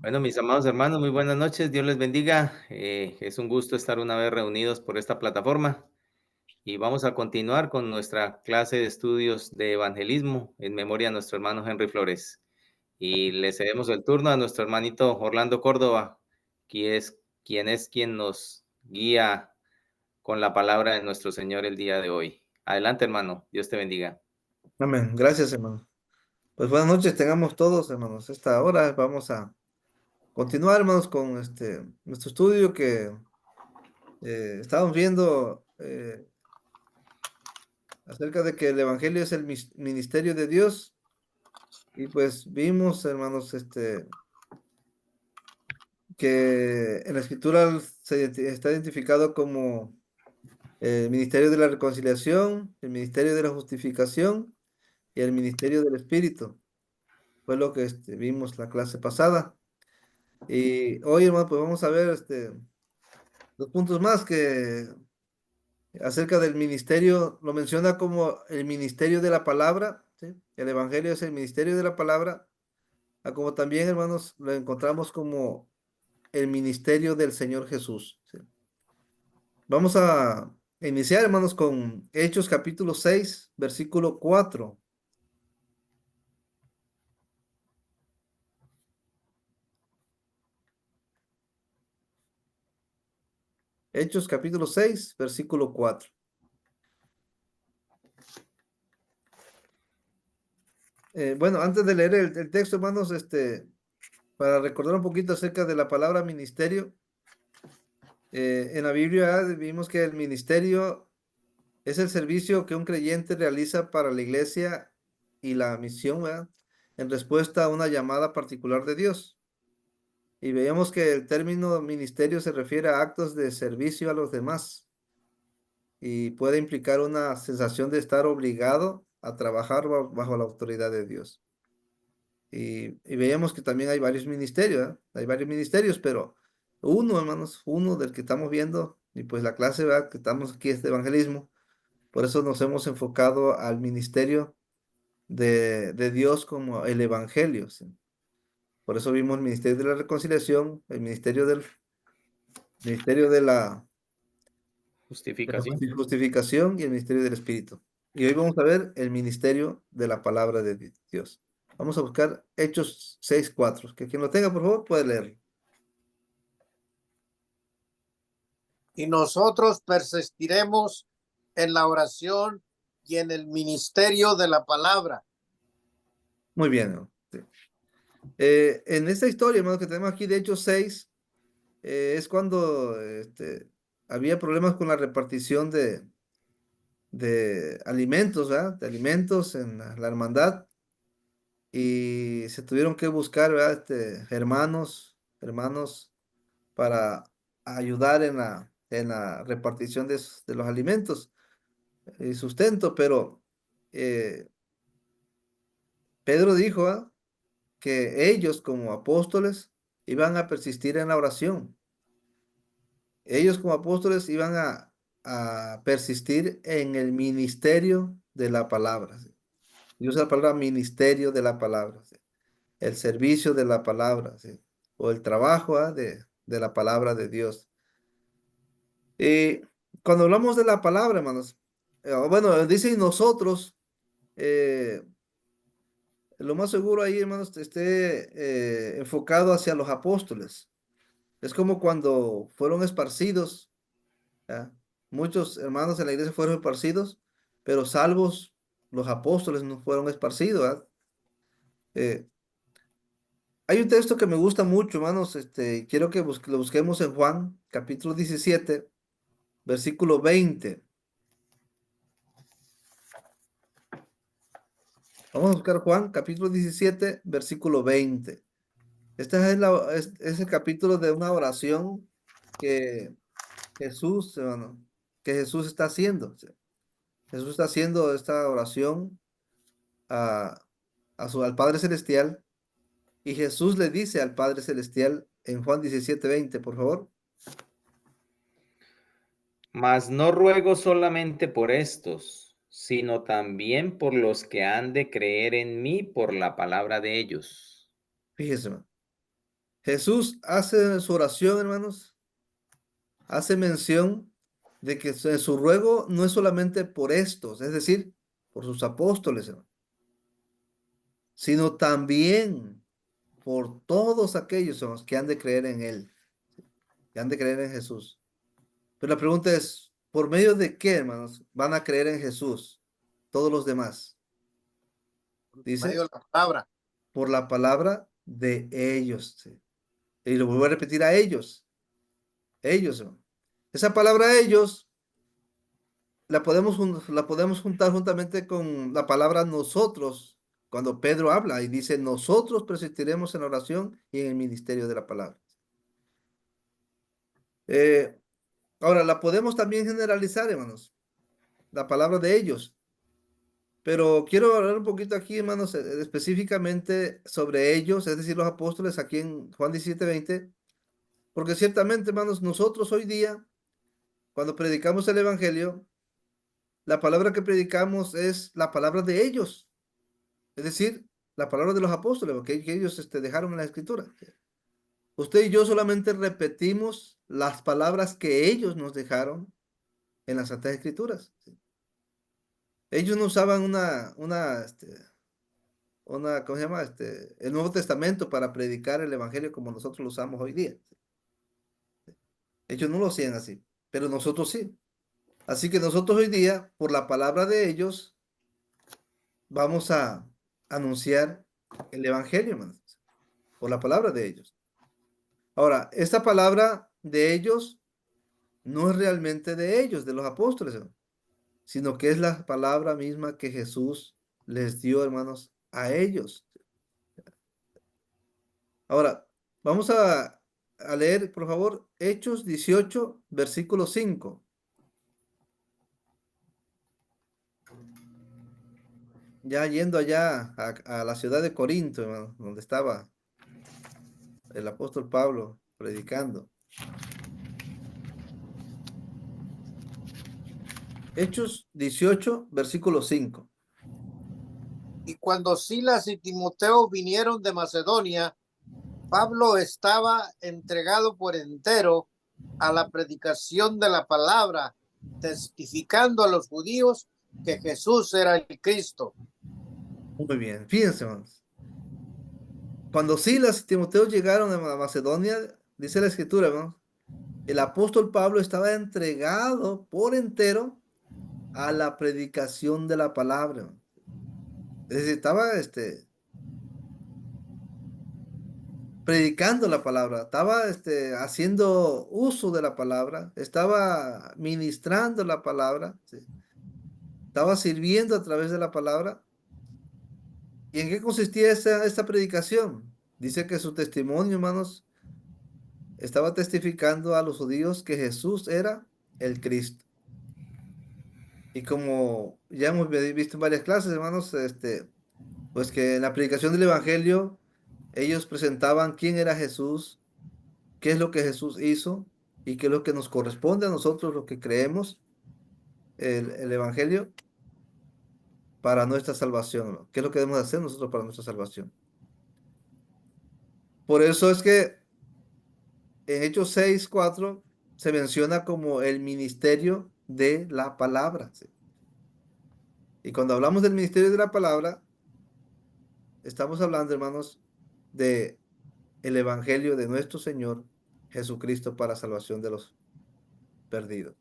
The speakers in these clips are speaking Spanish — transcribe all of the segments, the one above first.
Bueno, mis amados hermanos, muy buenas noches. Dios les bendiga. Es un gusto estar una vez reunidos por esta plataforma y vamos a continuar con nuestra clase de estudios de evangelismo en memoria a nuestro hermano Henry Flores. Y le cedemos el turno a nuestro hermanito Orlando Córdoba, quien nos guía con la palabra de nuestro Señor el día de hoy. Adelante, hermano. Dios te bendiga. Amén. Gracias, hermano. Pues buenas noches, tengamos todos, hermanos. Esta hora vamos a continuar, hermanos, con nuestro estudio que estábamos viendo acerca de que el Evangelio es el ministerio de Dios. Y pues vimos, hermanos, que en la Escritura está identificado como el ministerio de la reconciliación, el ministerio de la justificación y el ministerio del Espíritu. Fue lo que vimos la clase pasada. Y hoy, hermano, pues vamos a ver dos puntos más que acerca del ministerio, lo menciona como el ministerio de la palabra, ¿sí? El evangelio es el ministerio de la palabra, como también, hermanos, lo encontramos como el ministerio del Señor Jesús, ¿sí? Vamos a iniciar, hermanos, con Hechos capítulo 6 versículo 4. Hechos capítulo 6 versículo 4. Bueno, antes de leer el texto, hermanos, para recordar un poquito acerca de la palabra ministerio, en la Biblia vimos que el ministerio es el servicio que un creyente realiza para la iglesia y la misión, ¿verdad? En respuesta a una llamada particular de Dios. Y veíamos que el término ministerio se refiere a actos de servicio a los demás y puede implicar una sensación de estar obligado a trabajar bajo la autoridad de Dios. Y veíamos que también hay varios ministerios, ¿verdad? Hay varios ministerios, pero uno, hermanos, uno del que estamos viendo, y pues la clase, ¿verdad? Que estamos aquí es de evangelismo. Por eso nos hemos enfocado al ministerio de Dios como el evangelio, ¿sí? Por eso vimos el ministerio de la reconciliación, el ministerio de la Justificación. justificación y el ministerio del Espíritu. Y hoy vamos a ver el ministerio de la palabra de Dios. Vamos a buscar Hechos 6:4. Que quien lo tenga, por favor, puede leerlo. Y nosotros persistiremos en la oración y en el ministerio de la palabra. Muy bien, ¿no? Sí. En esta historia, hermano, que tenemos aquí de Hechos 6, es cuando había problemas con la repartición de alimentos, ¿verdad? De alimentos en la hermandad, y se tuvieron que buscar, ¿verdad? Hermanos para ayudar en la repartición de los alimentos y sustento, pero eh, Pedro dijo, ¿verdad? Que ellos como apóstoles iban a persistir en la oración. Ellos como apóstoles iban a persistir en el ministerio de la palabra, ¿sí? Y usa la palabra ministerio de la palabra, ¿sí? El servicio de la palabra, ¿sí? O el trabajo, ¿ah? De la palabra de Dios. Y cuando hablamos de la palabra, hermanos, bueno, dice y nosotros, eh, lo más seguro ahí, hermanos, esté enfocado hacia los apóstoles. Es como cuando fueron esparcidos, ¿ya? Muchos hermanos en la iglesia fueron esparcidos, pero salvos los apóstoles no fueron esparcidos, ¿verdad? Eh, Hay un texto que me gusta mucho, hermanos, y quiero que lo busquemos en Juan, capítulo 17, versículo 20. Vamos a buscar Juan, capítulo 17, versículo 20. Es el capítulo de una oración que Jesús, hermano, que Jesús está haciendo. ¿Sí? Jesús está haciendo esta oración a, al Padre Celestial, y Jesús le dice al Padre Celestial en Juan 17:20, por favor. Mas no ruego solamente por estos, sino también por los que han de creer en mí por la palabra de ellos. Fíjese, hermano. Jesús hace en su oración, hermanos, hace mención de que su ruego no es solamente por estos, es decir, por sus apóstoles, hermanos, sino también por todos aquellos, hermanos, que han de creer en Él, que han de creer en Jesús. Pero la pregunta es, ¿por medio de qué, hermanos, van a creer en Jesús todos los demás? Medio Dice, de la palabra. por la palabra de ellos. ¿Sí? Y lo vuelvo a repetir a ellos. Ellos, hermano. Esa palabra ellos la podemos juntar juntamente con la palabra nosotros, cuando Pedro habla y dice, nosotros persistiremos en la oración y en el ministerio de la palabra. Eh, Ahora, la podemos también generalizar, hermanos, la palabra de ellos. Pero quiero hablar un poquito aquí, hermanos, específicamente sobre ellos, es decir, los apóstoles, aquí en Juan 17:20, porque ciertamente, hermanos, nosotros hoy día, cuando predicamos el Evangelio, la palabra que predicamos es la palabra de ellos, es decir, la palabra de los apóstoles, que ellos dejaron en la Escritura. Usted y yo solamente repetimos las palabras que ellos nos dejaron en las Santas Escrituras. Ellos no usaban ¿cómo se llama? El Nuevo Testamento para predicar el Evangelio como nosotros lo usamos hoy día. Ellos no lo hacían así, pero nosotros sí. Así que nosotros hoy día, por la palabra de ellos, vamos a anunciar el Evangelio, hermanos, por la palabra de ellos. Ahora, esta palabra de ellos no es realmente de ellos, de los apóstoles, hermanos, sino que es la palabra misma que Jesús les dio, hermanos, a ellos. Ahora, vamos a leer, por favor, Hechos 18, versículo 5. Ya yendo allá a la ciudad de Corinto, hermano, donde estaba el apóstol Pablo predicando. Hechos 18, versículo 5. Y cuando Silas y Timoteo vinieron de Macedonia, Pablo estaba entregado por entero a la predicación de la palabra, testificando a los judíos que Jesús era el Cristo. Muy bien, fíjense, hermanos. Cuando Silas y Timoteo llegaron a Macedonia, dice la escritura, hermanos, el apóstol Pablo estaba entregado por entero a la predicación de la palabra, hermanos. Es decir, estaba predicando la palabra, estaba haciendo uso de la palabra, estaba ministrando la palabra, ¿sí? Estaba sirviendo a través de la palabra. ¿Y en qué consistía esta predicación? Dice que su testimonio, hermanos, estaba testificando a los judíos que Jesús era el Cristo. Y como ya hemos visto en varias clases, hermanos, pues que en la predicación del Evangelio ellos presentaban quién era Jesús, qué es lo que Jesús hizo y qué es lo que nos corresponde a nosotros, los que creemos el Evangelio, para nuestra salvación, ¿no? ¿Qué es lo que debemos hacer nosotros para nuestra salvación? Por eso es que en Hechos 6:4 se menciona como el ministerio de la palabra, ¿sí? Y cuando hablamos del ministerio de la palabra, estamos hablando, hermanos, de el Evangelio de nuestro Señor Jesucristo para salvación de los perdidos.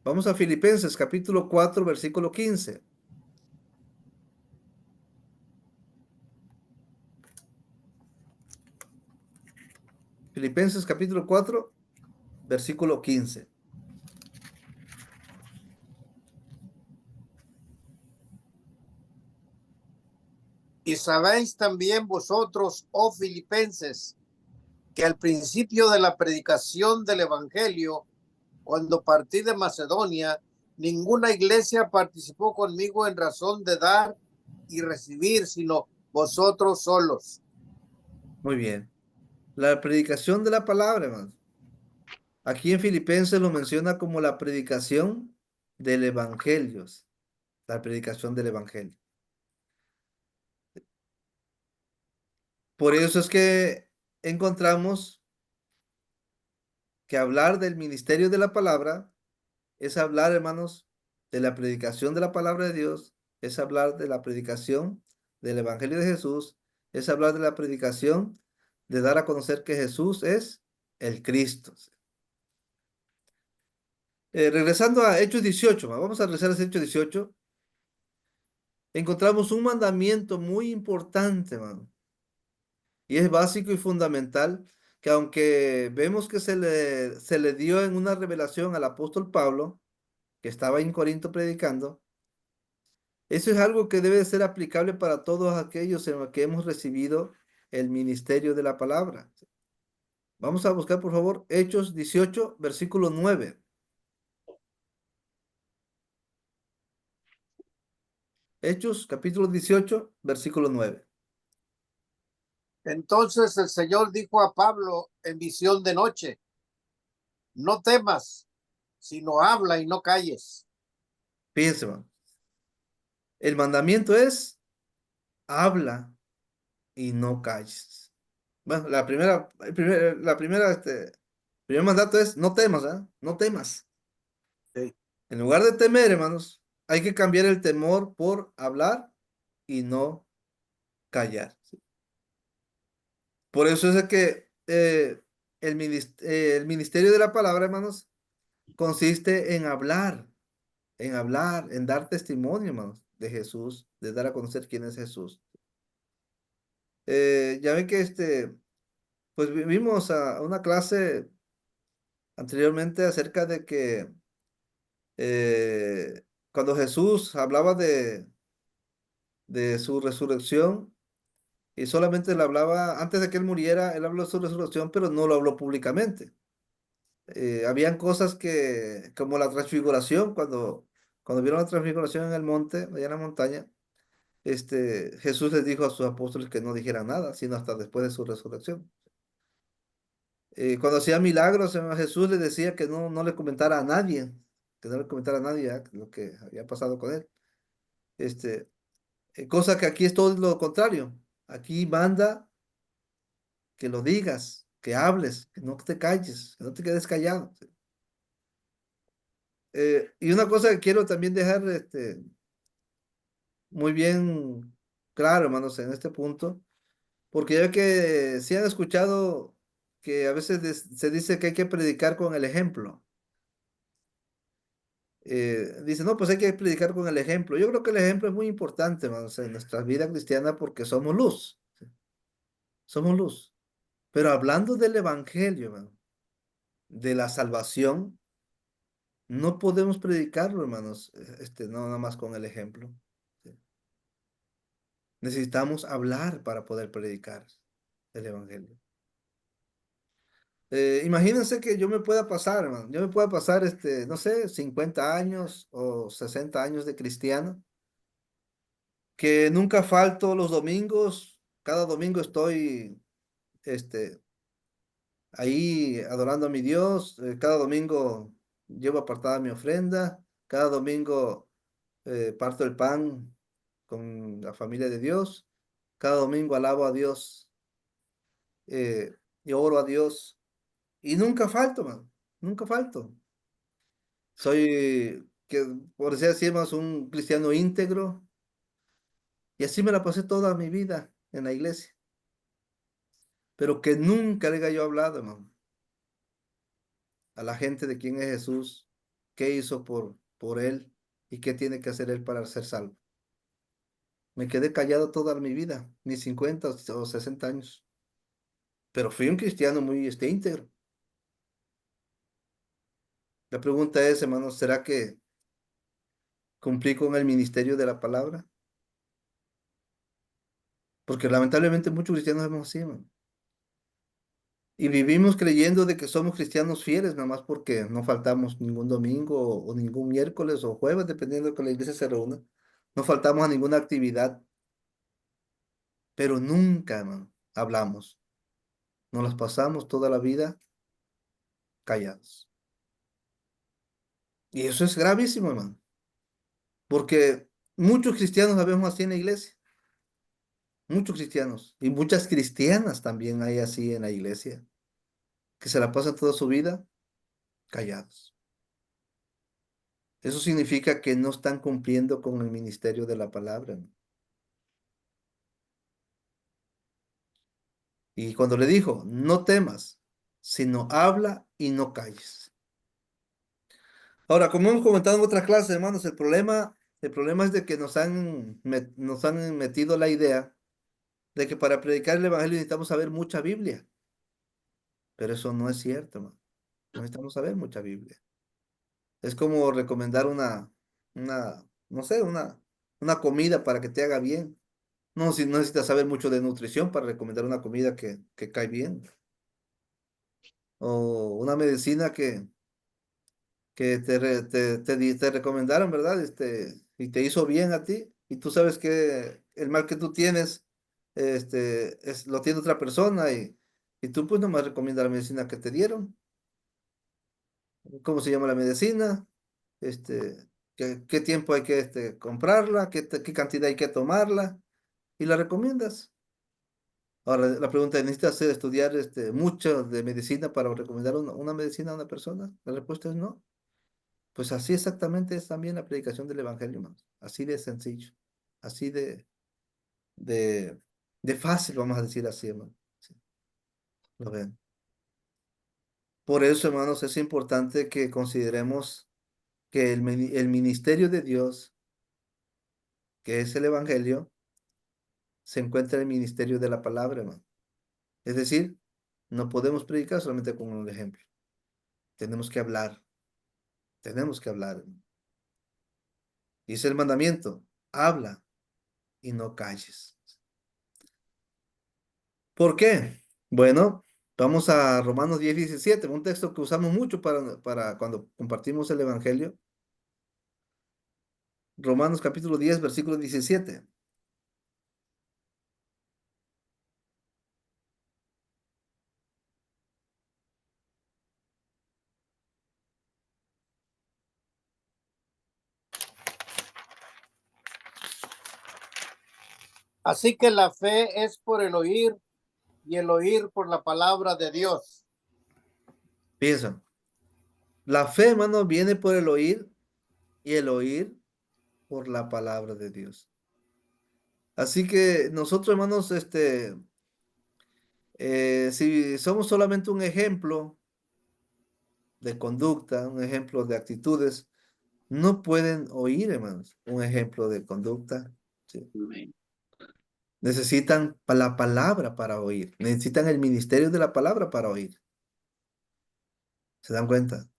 Vamos a Filipenses capítulo 4, versículo 15. Filipenses capítulo 4, versículo 15. Y sabéis también vosotros, oh filipenses, que al principio de la predicación del Evangelio, cuando partí de Macedonia, ninguna iglesia participó conmigo en razón de dar y recibir, sino vosotros solos. Muy bien. La predicación de la palabra, hermanos. Aquí en Filipenses lo menciona como la predicación del Evangelio. La predicación del Evangelio. Por eso es que encontramos que hablar del ministerio de la palabra es hablar, hermanos, de la predicación de la palabra de Dios, es hablar de la predicación del Evangelio de Jesús, es hablar de la predicación de dar a conocer que Jesús es el Cristo. Regresando a Hechos 18, vamos a regresar a Hechos 18, encontramos un mandamiento muy importante, hermano, y es básico y fundamental, que aunque vemos que se le dio en una revelación al apóstol Pablo, que estaba en Corinto predicando, eso es algo que debe ser aplicable para todos aquellos en los que hemos recibido el ministerio de la palabra. Vamos a buscar, por favor, Hechos 18, versículo 9. Hechos, capítulo 18, versículo 9. Entonces el Señor dijo a Pablo en visión de noche: no temas, sino habla y no calles. Fíjense, hermano. El mandamiento es, habla y no calles. Bueno, primer mandato es, no temas, ¿ah? No temas. Sí. En lugar de temer, hermanos, hay que cambiar el temor por hablar y no callar. Por eso es que el ministerio de la palabra, hermanos, consiste en hablar, en dar testimonio, hermanos, de Jesús, de dar a conocer quién es Jesús. Ya ven que pues vimos a una clase anteriormente acerca de que cuando Jesús hablaba de su resurrección, y solamente le hablaba, antes de que él muriera, él habló de su resurrección, pero no lo habló públicamente. Habían cosas como la transfiguración, cuando vieron la transfiguración en el monte, allá en la montaña, Jesús les dijo a sus apóstoles que no dijeran nada, sino hasta después de su resurrección. Cuando hacía milagros, Jesús les decía que no le comentara a nadie, que no le comentara a nadie lo que había pasado con él. Cosa que aquí es todo lo contrario. Aquí manda que lo digas, que hables, que no te calles, que no te quedes callado. Y una cosa que quiero también dejar muy bien claro, hermanos, en este punto, porque ya que si han escuchado que a veces se dice que hay que predicar con el ejemplo. Dice, no, pues hay que predicar con el ejemplo. Yo creo que el ejemplo es muy importante, hermanos, en nuestra vida cristiana porque somos luz, somos luz. Pero hablando del evangelio, hermano, de la salvación, no podemos predicarlo, hermanos, no nada más con el ejemplo. ¿Sí? Necesitamos hablar para poder predicar el evangelio. Imagínense que yo me pueda pasar, hermano, yo me pueda pasar, no sé, 50 años o 60 años de cristiano, que nunca falto los domingos, cada domingo estoy, este, ahí adorando a mi Dios, cada domingo llevo apartada mi ofrenda, cada domingo parto el pan con la familia de Dios, cada domingo alabo a Dios y oro a Dios y nunca falto, man, nunca falto. Soy, que por decir así, más un cristiano íntegro y así me la pasé toda mi vida en la iglesia, pero que nunca le haya yo hablado, hermano, a la gente de quién es Jesús, qué hizo por él y qué tiene que hacer él para ser salvo. Me quedé callado toda mi vida, mis 50 o 60 años. Pero fui un cristiano muy íntegro. La pregunta es, hermano, ¿será que cumplí con el ministerio de la palabra? Porque lamentablemente muchos cristianos somos así, hermano. Y vivimos creyendo de que somos cristianos fieles, nada más porque no faltamos ningún domingo o ningún miércoles o jueves, dependiendo de que la iglesia se reúna. No faltamos a ninguna actividad, pero nunca, hermano, hablamos. Nos las pasamos toda la vida callados. Y eso es gravísimo, hermano. Porque muchos cristianos la vemos así en la iglesia. muchos cristianos y muchas cristianas también hay así en la iglesia, que se la pasan toda su vida callados. Eso significa que no están cumpliendo con el ministerio de la palabra, ¿no? Y cuando le dijo, no temas, sino habla y no calles. Ahora, como hemos comentado en otras clases, hermanos, el problema es de que nos han metido la idea de que para predicar el evangelio necesitamos saber mucha Biblia. Pero eso no es cierto, hermano. No necesitamos saber mucha Biblia. Es como recomendar no sé, una comida para que te haga bien. No, si no necesitas saber mucho de nutrición para recomendar una comida que cae bien. O una medicina que te recomendaron, ¿verdad? Y te hizo bien a ti. Y tú sabes que el mal que tú tienes, lo tiene otra persona y tú pues nomás recomiendas la medicina que te dieron. ¿Cómo se llama la medicina? Qué tiempo hay que comprarla, qué cantidad hay que tomarla y la recomiendas. Ahora, la pregunta es, ¿necesitas estudiar mucho de medicina para recomendar una medicina a una persona? La respuesta es no. Pues así exactamente es también la predicación del Evangelio, hermanos. Así de sencillo, así de, de fácil, vamos a decir así, hermano. Sí, lo ven. Por eso, hermanos, es importante que consideremos que el ministerio de Dios, que es el Evangelio, se encuentra en el ministerio de la palabra, hermano. Es decir, no podemos predicar solamente con un ejemplo. Tenemos que hablar, tenemos que hablar, hermano. Dice el mandamiento, habla y no calles. ¿Por qué? Bueno, vamos a Romanos 10:17, un texto que usamos mucho para cuando compartimos el Evangelio. Romanos capítulo 10, versículo 17. Así que la fe es por el oír y el oír por la palabra de Dios. Piensa, la fe, hermano, viene por el oír y el oír por la palabra de Dios. Así que nosotros, hermanos, si somos solamente un ejemplo de conducta, un ejemplo de actitudes, no pueden oír, hermanos, un ejemplo de conducta. ¿Sí? Necesitan la palabra para oír. Necesitan el ministerio de la palabra para oír. ¿Se dan cuenta?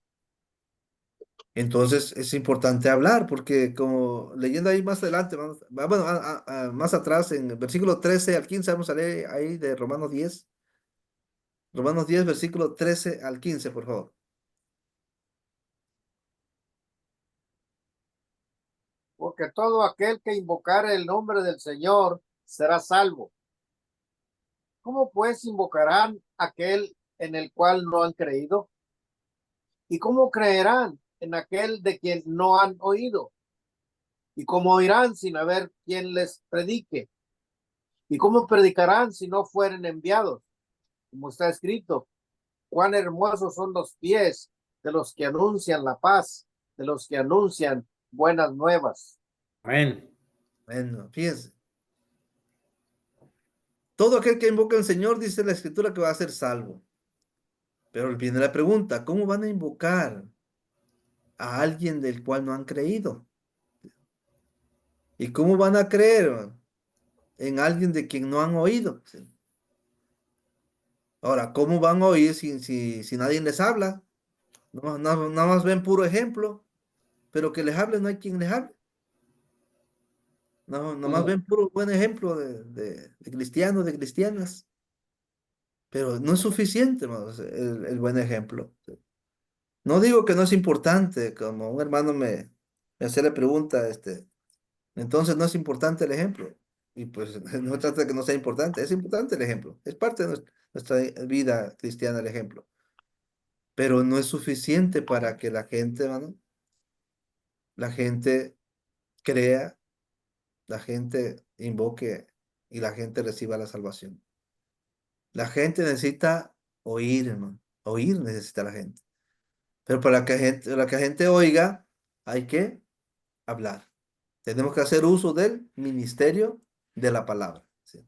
Entonces es importante hablar porque como leyendo ahí más adelante, bueno, más atrás en el versículo 13 al 15, vamos a leer ahí de Romanos 10. Romanos 10, versículo 13 al 15, por favor. Porque todo aquel que invocare el nombre del Señor será salvo. ¿Cómo pues invocarán aquel en el cual no han creído? ¿Y cómo creerán en aquel de quien no han oído? ¿Y cómo oirán sin haber quien les predique? ¿Y cómo predicarán si no fueren enviados? Como está escrito, cuán hermosos son los pies de los que anuncian la paz, de los que anuncian buenas nuevas. Amén. Bueno, fíjense. Todo aquel que invoca al Señor, dice la Escritura, que va a ser salvo. Pero viene la pregunta, ¿cómo van a invocar a alguien del cual no han creído? ¿Y cómo van a creer en alguien de quien no han oído? ¿Sí? Ahora, ¿cómo van a oír si nadie les habla? Nada más ven puro ejemplo, pero que les hable no hay quien les hable. No, nomás ven puro buen ejemplo de cristianos, de cristianas. Pero no es suficiente, hermanos, el buen ejemplo. No digo que no es importante, como un hermano me hacía la pregunta, entonces no es importante el ejemplo. Y pues no trata de que no sea importante, es importante el ejemplo, es parte de nuestra vida cristiana el ejemplo, pero no es suficiente para que la gente crea, la gente invoque. y la gente reciba la salvación. La gente necesita oír, hermano. Oír necesita la gente. Pero para que la gente oiga, hay que hablar. Tenemos que hacer uso del ministerio de la palabra. ¿Sí?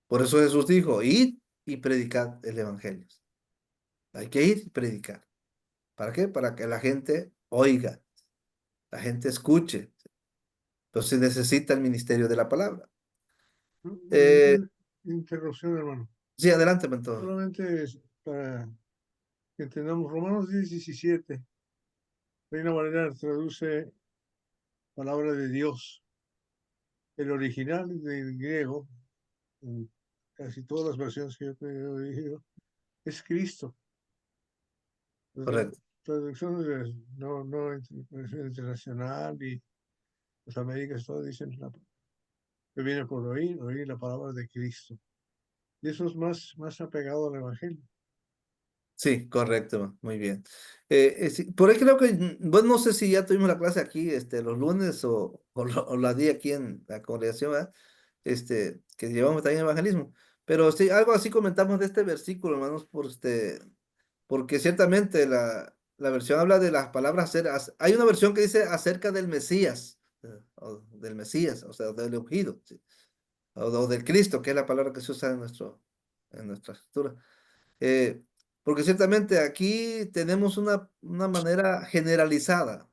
Por eso Jesús dijo, id y predicad el evangelio. Hay que ir y predicar. ¿Para qué? Para que la gente oiga, la gente escuche. Entonces necesita el ministerio de la palabra. Eh, Una interrupción, hermano. sí, adelante, mentor. Solamente para que entendamos, Romanos 10:17, Reina Valera traduce palabra de Dios. El original del griego, en casi todas las versiones que yo he oído, es Cristo. La Correcto. traducción no internacional y las Américas, todas dicen que viene por oír la palabra de Cristo. Y eso es más apegado al Evangelio. Sí, correcto, muy bien. Sí, por ahí creo que, bueno, no sé si ya tuvimos la clase aquí los lunes o la di aquí en la congregación, ¿verdad? Que llevamos también evangelismo. Pero sí, algo así comentamos de este versículo, hermanos, porque ciertamente la versión habla de las palabras, hay una versión que dice acerca del Mesías, o del Mesías, o sea, del ungido, ¿sí? O del Cristo, que es la palabra que se usa en nuestra escritura. Eh, Porque ciertamente aquí tenemos una manera generalizada.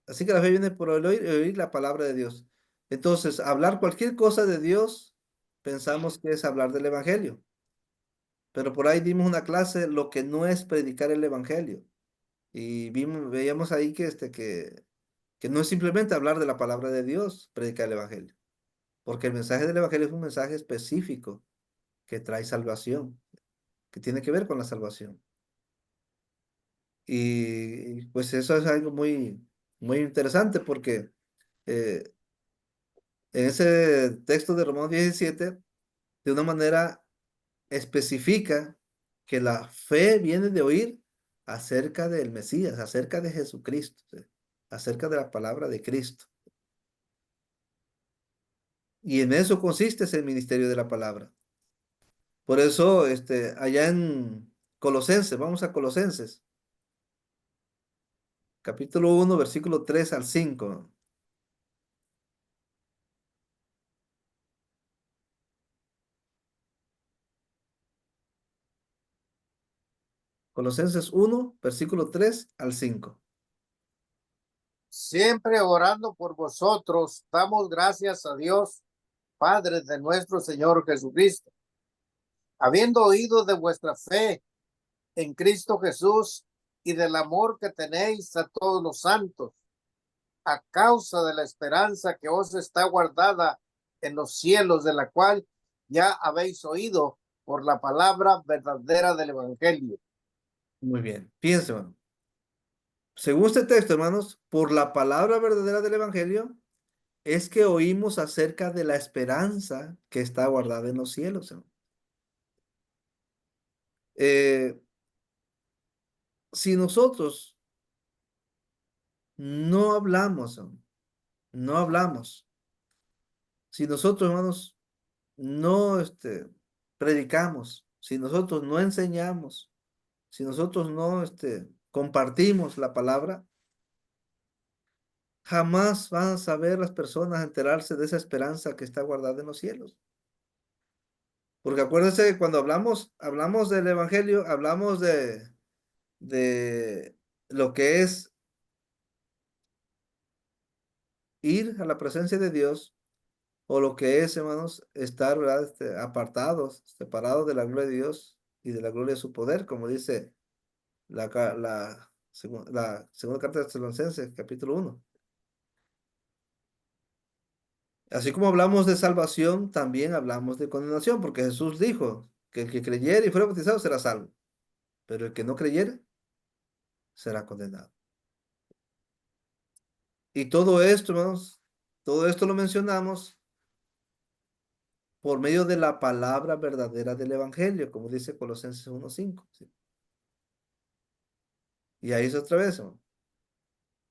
Así que la fe viene por el oír la palabra de Dios. Entonces, hablar cualquier cosa de Dios, pensamos que es hablar del Evangelio. Pero por ahí dimos una clase, lo que no es predicar el Evangelio. Y veíamos ahí que no es simplemente hablar de la palabra de Dios, predicar el Evangelio. Porque el mensaje del Evangelio es un mensaje específico que trae salvación, que tiene que ver con la salvación. Y pues eso es algo muy interesante porque eh, en ese texto de Romanos 17, de una manera especifica que la fe viene de oír acerca del Mesías, acerca de Jesucristo, ¿sí? Acerca de la palabra de Cristo. Y en eso consiste el ministerio de la palabra. Por eso, allá en Colosenses, vamos a Colosenses, capítulo 1, versículo 3 al 5. Colosenses 1, versículo 3 al 5. Siempre orando por vosotros, damos gracias a Dios, Padre de nuestro Señor Jesucristo, habiendo oído de vuestra fe en Cristo Jesús y del amor que tenéis a todos los santos, a causa de la esperanza que os está guardada en los cielos, de la cual ya habéis oído por la palabra verdadera del Evangelio. Muy bien. Fíjense, hermano. Según este texto, hermanos, por la palabra verdadera del Evangelio, es que oímos acerca de la esperanza que está guardada en los cielos, hermano. Eh, si nosotros no hablamos, hermano, no hablamos, si nosotros, hermanos, no predicamos, si nosotros no enseñamos, si nosotros no compartimos la palabra, jamás van a saber las personas enterarse de esa esperanza que está guardada en los cielos. Porque acuérdense que cuando hablamos del evangelio, hablamos de lo que es ir a la presencia de Dios, o lo que es, hermanos, estar, ¿verdad? Apartados, separados de la gloria de Dios y de la gloria de su poder, como dice la segunda carta de Tesalonicenses, capítulo 1. Así como hablamos de salvación, también hablamos de condenación, porque Jesús dijo que el que creyere y fuera bautizado será salvo, pero el que no creyere será condenado. Y todo esto, hermanos, todo esto lo mencionamos por medio de la palabra verdadera del Evangelio, como dice Colosenses 1:5. ¿Sí? Y ahí es otra vez, hermano.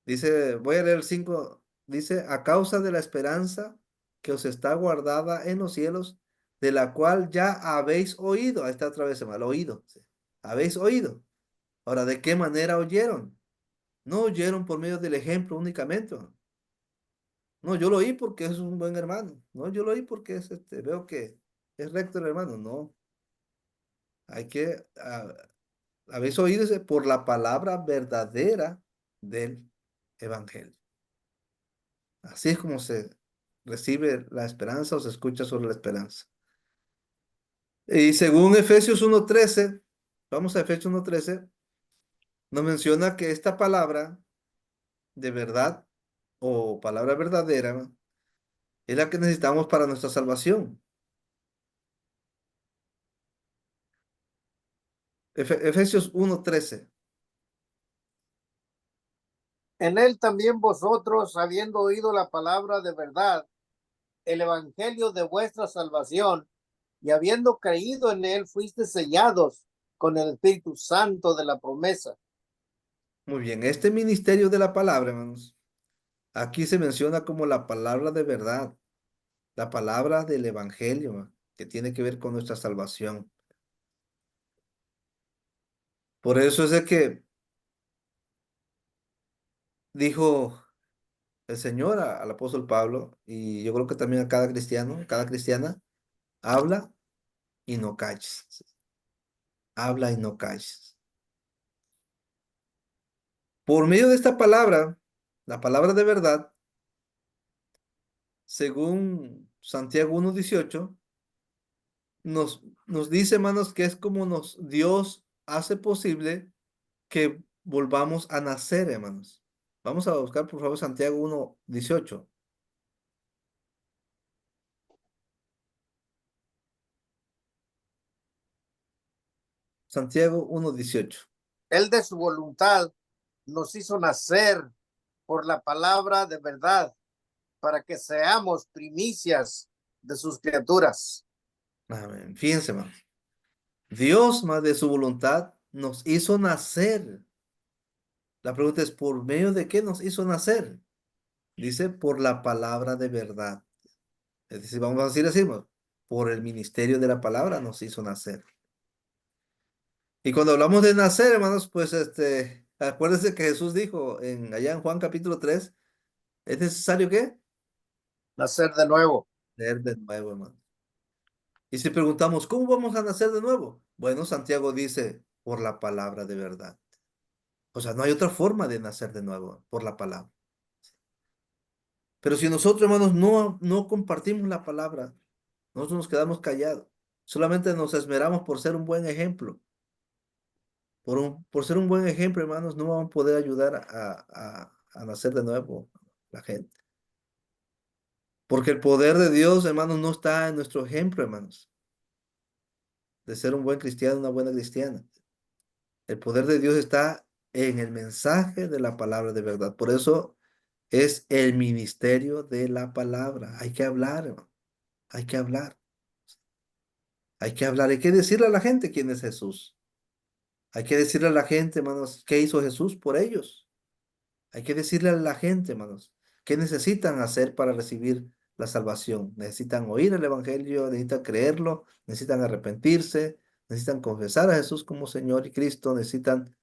Dice, voy a leer el 5, dice, a causa de la esperanza que os está guardada en los cielos, de la cual ya habéis oído. Ahí está otra vez, hermano, oído. Sí. Habéis oído. Ahora, ¿de qué manera oyeron? No oyeron por medio del ejemplo únicamente. No, yo lo oí porque es un buen hermano. No, yo lo oí porque veo que es recto el hermano. No, hay que, habéis oído por la palabra verdadera del evangelio. Así es como se recibe la esperanza o se escucha sobre la esperanza. Y según Efesios 1:13, vamos a Efesios 1:13, nos menciona que esta palabra de verdad o palabra verdadera es la que necesitamos para nuestra salvación. Efesios 1:13. En él también vosotros, habiendo oído la palabra de verdad, el evangelio de vuestra salvación, y habiendo creído en él, fuiste sellados con el Espíritu Santo de la promesa. Muy bien, este ministerio de la palabra, hermanos, aquí se menciona como la palabra de verdad, la palabra del evangelio, que tiene que ver con nuestra salvación. Por eso es de que dijo el Señor al apóstol Pablo, y yo creo que también a cada cristiano, cada cristiana, habla y no calles. Habla y no calles. Por medio de esta palabra, la palabra de verdad, según Santiago 1:18, nos dice, hermanos, que es como Dios hace posible que volvamos a nacer, hermanos. Vamos a buscar, por favor, Santiago 1:18. Santiago 1:18. Él de su voluntad nos hizo nacer por la palabra de verdad, para que seamos primicias de sus criaturas. Amén. Fíjense, hermanos. Dios, más de su voluntad, nos hizo nacer. La pregunta es, ¿por medio de qué nos hizo nacer? Dice, por la palabra de verdad. Es decir, vamos a decir así, hermano, por el ministerio de la palabra nos hizo nacer. Y cuando hablamos de nacer, hermanos, pues acuérdense que Jesús dijo allá en Juan capítulo 3, ¿es necesario qué? Nacer de nuevo. Nacer de nuevo, hermano. Y si preguntamos, ¿cómo vamos a nacer de nuevo? Bueno, Santiago dice, por la palabra de verdad. O sea, no hay otra forma de nacer de nuevo, por la palabra. Pero si nosotros, hermanos, no compartimos la palabra, nosotros nos quedamos callados. Solamente nos esmeramos por ser un buen ejemplo. Por ser un buen ejemplo, hermanos, no vamos a poder ayudar a nacer de nuevo la gente. Porque el poder de Dios, hermanos, no está en nuestro ejemplo, hermanos, de ser un buen cristiano, una buena cristiana. El poder de Dios está en el mensaje de la palabra de verdad. Por eso es el ministerio de la palabra. Hay que hablar, hermano. Hay que hablar. Hay que hablar. Hay que decirle a la gente quién es Jesús. Hay que decirle a la gente, hermanos, qué hizo Jesús por ellos. Hay que decirle a la gente, hermanos, qué necesitan hacer para recibir la salvación. Necesitan oír el evangelio, necesitan creerlo, necesitan arrepentirse, necesitan confesar a Jesús como Señor y Cristo, necesitan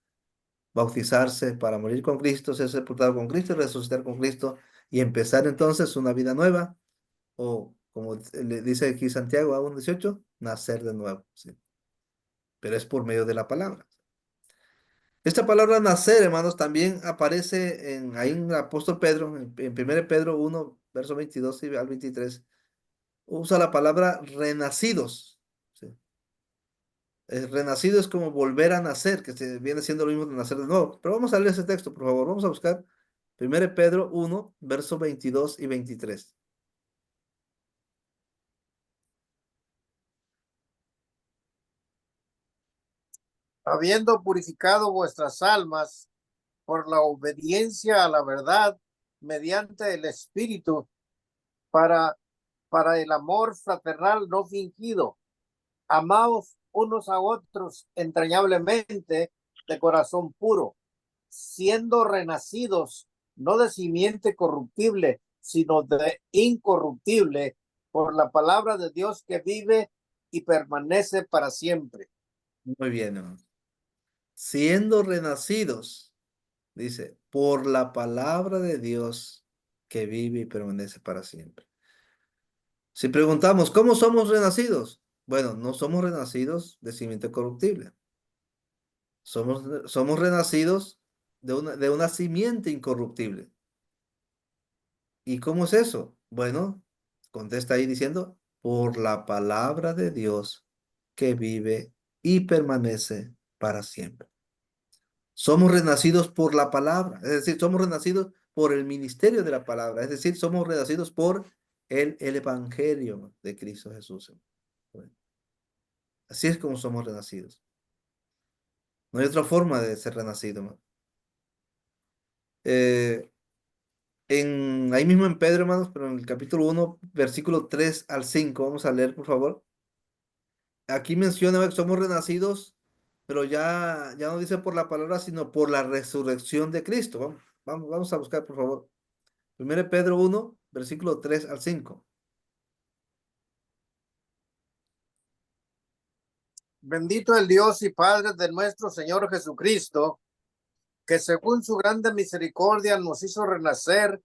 bautizarse para morir con Cristo, ser sepultado con Cristo y resucitar con Cristo y empezar entonces una vida nueva, o como le dice aquí Santiago a 1:18, nacer de nuevo, ¿sí? Pero es por medio de la palabra. Esta palabra nacer, hermanos, también aparece ahí en el apóstol Pedro, en 1 Pedro 1, verso 22 al 23, usa la palabra renacidos, ¿sí? Renacido es como volver a nacer, que viene siendo lo mismo de nacer de nuevo. Pero vamos a leer ese texto, por favor. Vamos a buscar 1 Pedro 1, verso 22 y 23. Habiendo purificado vuestras almas por la obediencia a la verdad mediante el Espíritu, para, para el amor fraternal no fingido. Amaos unos a otros entrañablemente de corazón puro, siendo renacidos, no de simiente corruptible, sino de incorruptible, por la palabra de Dios que vive y permanece para siempre. Muy bien, hermano. Siendo renacidos, dice, por la palabra de Dios que vive y permanece para siempre. Si preguntamos, ¿cómo somos renacidos? Bueno, no somos renacidos de simiente corruptible. Somos renacidos de una simiente incorruptible. ¿Y cómo es eso? Bueno, contesta ahí diciendo, por la palabra de Dios que vive y permanece para siempre. Somos renacidos por la palabra, es decir, somos renacidos por el ministerio de la palabra, es decir, somos renacidos por el evangelio de Cristo Jesús. Bueno, así es como somos renacidos. No hay otra forma de ser renacido, hermano. Eh, ahí mismo en Pedro, hermanos, pero en el capítulo 1, versículo 3 al 5, vamos a leer, por favor. Aquí menciona que somos renacidos, pero ya no dice por la palabra, sino por la resurrección de Cristo. Vamos a buscar, por favor. 1 Pedro 1, versículo 3 al 5. Bendito el Dios y Padre de nuestro Señor Jesucristo, que según su grande misericordia nos hizo renacer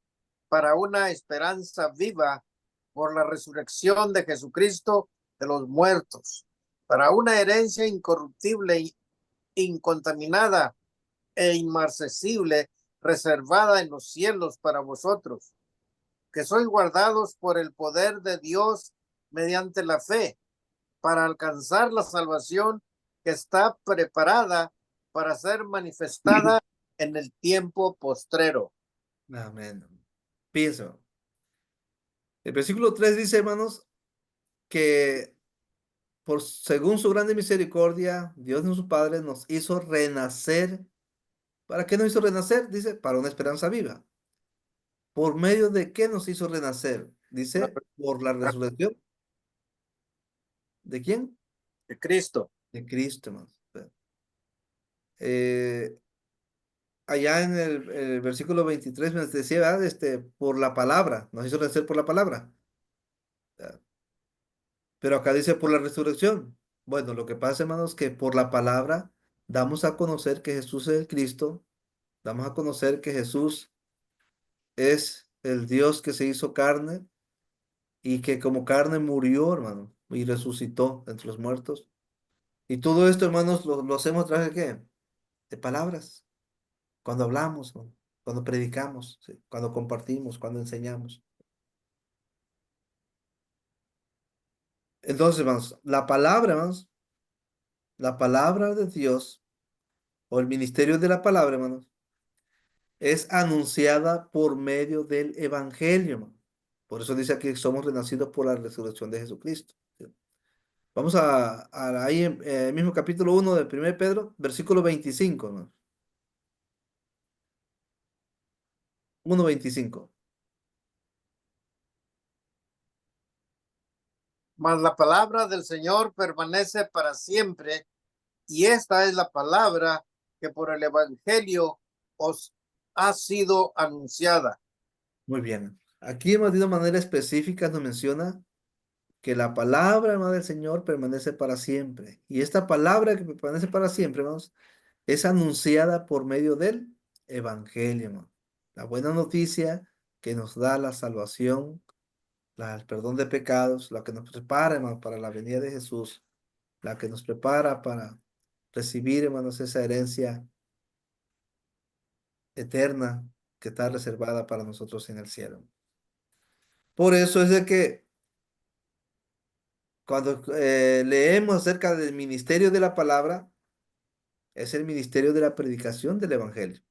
para una esperanza viva por la resurrección de Jesucristo de los muertos, para una herencia incorruptible, incontaminada e inmarcesible, reservada en los cielos para vosotros, que sois guardados por el poder de Dios mediante la fe, para alcanzar la salvación que está preparada para ser manifestada en el tiempo postrero. Amén. Pienso. El versículo 3 dice, hermanos, que según su grande misericordia, Dios nuestro Padre nos hizo renacer. ¿Para qué nos hizo renacer? Dice, para una esperanza viva. ¿Por medio de qué nos hizo renacer? Dice, por la resurrección. ¿De quién? De Cristo. De Cristo, hermanos. Eh, allá en el versículo 23 me decía, ¿verdad? Por la palabra, nos hizo renacer por la palabra. Pero acá dice por la resurrección. Bueno, lo que pasa, hermanos, que por la palabra damos a conocer que Jesús es el Cristo, damos a conocer que Jesús es el Dios que se hizo carne y que como carne murió, hermano, y resucitó entre los muertos. Y todo esto, hermanos, lo hacemos a través de qué? De palabras. Cuando hablamos, ¿no? Cuando predicamos, ¿sí? Cuando compartimos, cuando enseñamos. Entonces, hermanos, hermanos, la palabra de Dios o el ministerio de la palabra, hermanos, es anunciada por medio del evangelio, hermano. Por eso dice aquí que somos renacidos por la resurrección de Jesucristo. ¿Sí? Vamos ahí en el mismo capítulo 1 de 1 Pedro, versículo 25, hermano. 1:25. Mas la palabra del Señor permanece para siempre, y esta es la palabra que por el Evangelio os ha sido anunciada. Muy bien. Aquí, hermano, de una manera específica nos menciona que la palabra, hermano, del Señor permanece para siempre. Y esta palabra que permanece para siempre, hermanos, es anunciada por medio del evangelio, hermano. La buena noticia que nos da la salvación, el perdón de pecados, la que nos prepara, hermano, para la venida de Jesús, la que nos prepara para recibir, hermanos, esa herencia eterna que está reservada para nosotros en el cielo. Por eso es de que cuando leemos acerca del ministerio de la palabra, es el ministerio de la predicación del evangelio.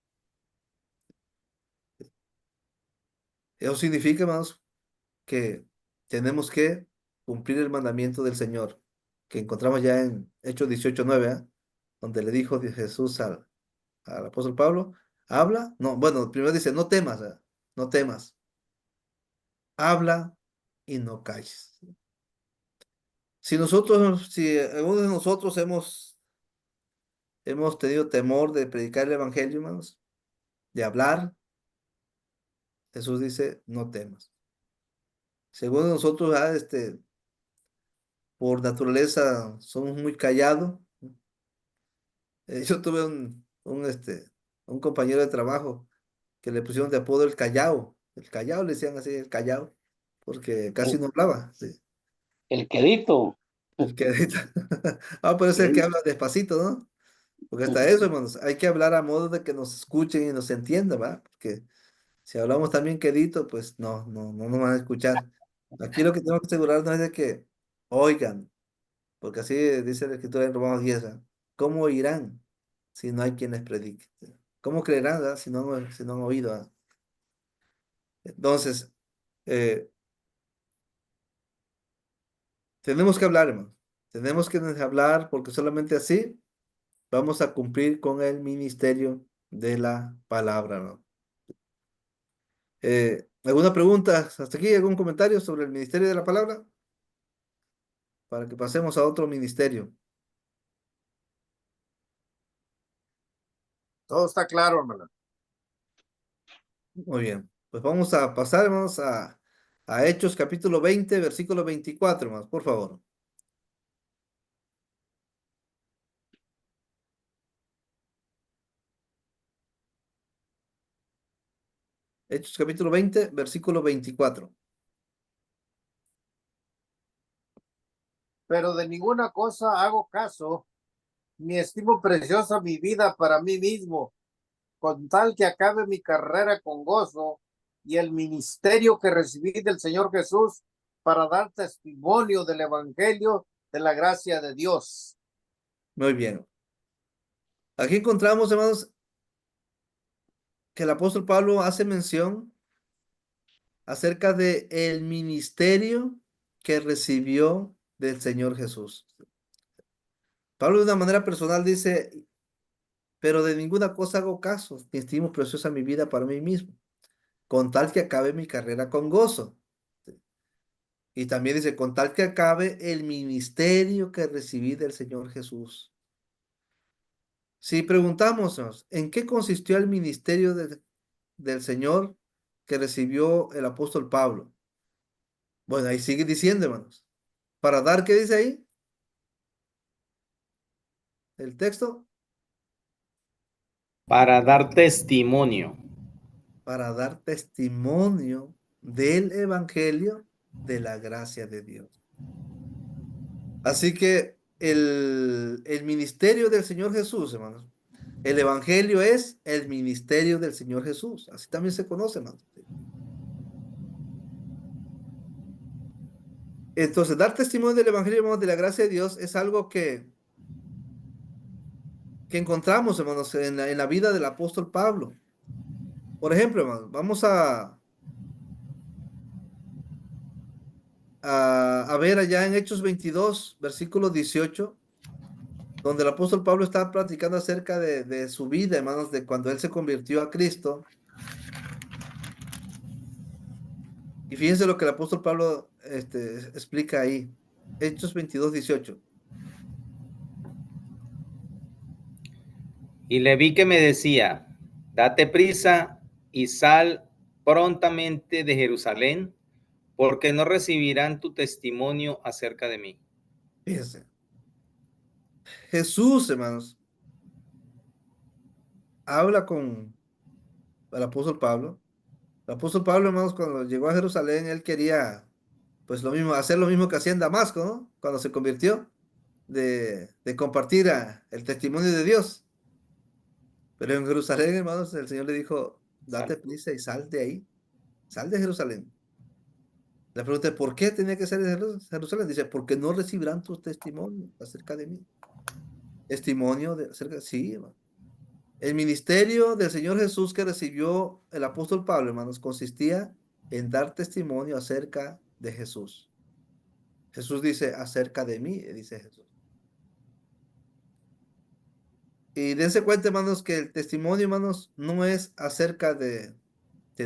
Eso significa, hermanos, que tenemos que cumplir el mandamiento del Señor, que encontramos ya en Hechos 18:9, donde le dijo Jesús al apóstol Pablo, habla, no, bueno, primero dice, no temas, no temas, habla y no calles. Si algunos de nosotros hemos tenido temor de predicar el evangelio, hermanos, de hablar, Jesús dice, no temas. Según nosotros, por naturaleza, somos muy callados. Yo tuve un compañero de trabajo que le pusieron de apodo el Callao. El Callao le decían así, el Callao, porque casi El, no hablaba. Sí. el quedito. El que Ah, pero es el que habla despacito, ¿no? Porque hasta eso, hermanos, hay que hablar a modo de que nos escuchen y nos entiendan, ¿va? Porque si hablamos también quedito, pues no nos van a escuchar. Aquí lo que tenemos que asegurarnos es de que oigan, porque así dice la escritura en Romanos 10, ¿ah? ¿Cómo oirán si no hay quien les predique? ¿Cómo creerán, ah, si no han oído? ¿Ah? Entonces, eh, tenemos que hablar, hermano. Tenemos que hablar porque solamente así vamos a cumplir con el ministerio de la palabra, ¿no? ¿Alguna pregunta hasta aquí? ¿Algún comentario sobre el ministerio de la palabra? Para que pasemos a otro ministerio. Todo está claro, hermano. Muy bien. Pues vamos a pasar, hermanos, a Hechos capítulo 20, versículo 24, hermanos, por favor. Hechos capítulo 20, versículo 24. Pero de ninguna cosa hago caso, ni estimo preciosa mi vida para mí mismo, con tal que acabe mi carrera con gozo y el ministerio que recibí del Señor Jesús para dar testimonio del Evangelio de la gracia de Dios. Muy bien. Aquí encontramos, hermanos, que el apóstol Pablo hace mención acerca de el ministerio que recibió del Señor Jesús. Pablo de una manera personal dice, pero de ninguna cosa hago caso, ni estimo preciosa mi vida para mí mismo, con tal que acabe mi carrera con gozo. Y también dice, con tal que acabe el ministerio que recibí del Señor Jesús. Si preguntamos, ¿en qué consistió el ministerio del Señor que recibió el apóstol Pablo? Bueno, ahí sigue diciendo, hermanos. ¿Para dar qué dice ahí? El texto. Para dar testimonio. Para dar testimonio del evangelio de la gracia de Dios. Así que el ministerio del Señor Jesús, hermanos, el evangelio es el ministerio del Señor Jesús. Así también se conoce, hermanos. Entonces, dar testimonio del evangelio, hermanos, de la gracia de Dios es algo que encontramos, hermanos, en la vida del apóstol Pablo. Por ejemplo, hermanos, vamos a ver allá en Hechos 22, versículo 18, donde el apóstol Pablo está platicando acerca de su vida, hermanos, de cuando él se convirtió a Cristo. Y fíjense lo que el apóstol Pablo explica ahí. Hechos 22, 18. Y le vi que me decía, date prisa y sal prontamente de Jerusalén, porque no recibirán tu testimonio acerca de mí. Fíjense. Jesús, hermanos, habla con el apóstol Pablo. El apóstol Pablo, hermanos, cuando llegó a Jerusalén, él quería, pues lo mismo, hacer lo mismo que hacía en Damasco, ¿no? Cuando se convirtió, de compartir el testimonio de Dios. Pero en Jerusalén, hermanos, el Señor le dijo, date Sal. prisa y sal de ahí, sal de Jerusalén. Le pregunté, ¿por qué tenía que ser de Jerusalén? Dice, porque no recibirán tu testimonio acerca de mí. Testimonio sí, hermano. El ministerio del Señor Jesús que recibió el apóstol Pablo, hermanos, consistía en dar testimonio acerca de Jesús. Jesús dice, acerca de mí, dice Jesús. Y dense cuenta, hermanos, que el testimonio, hermanos, no es acerca de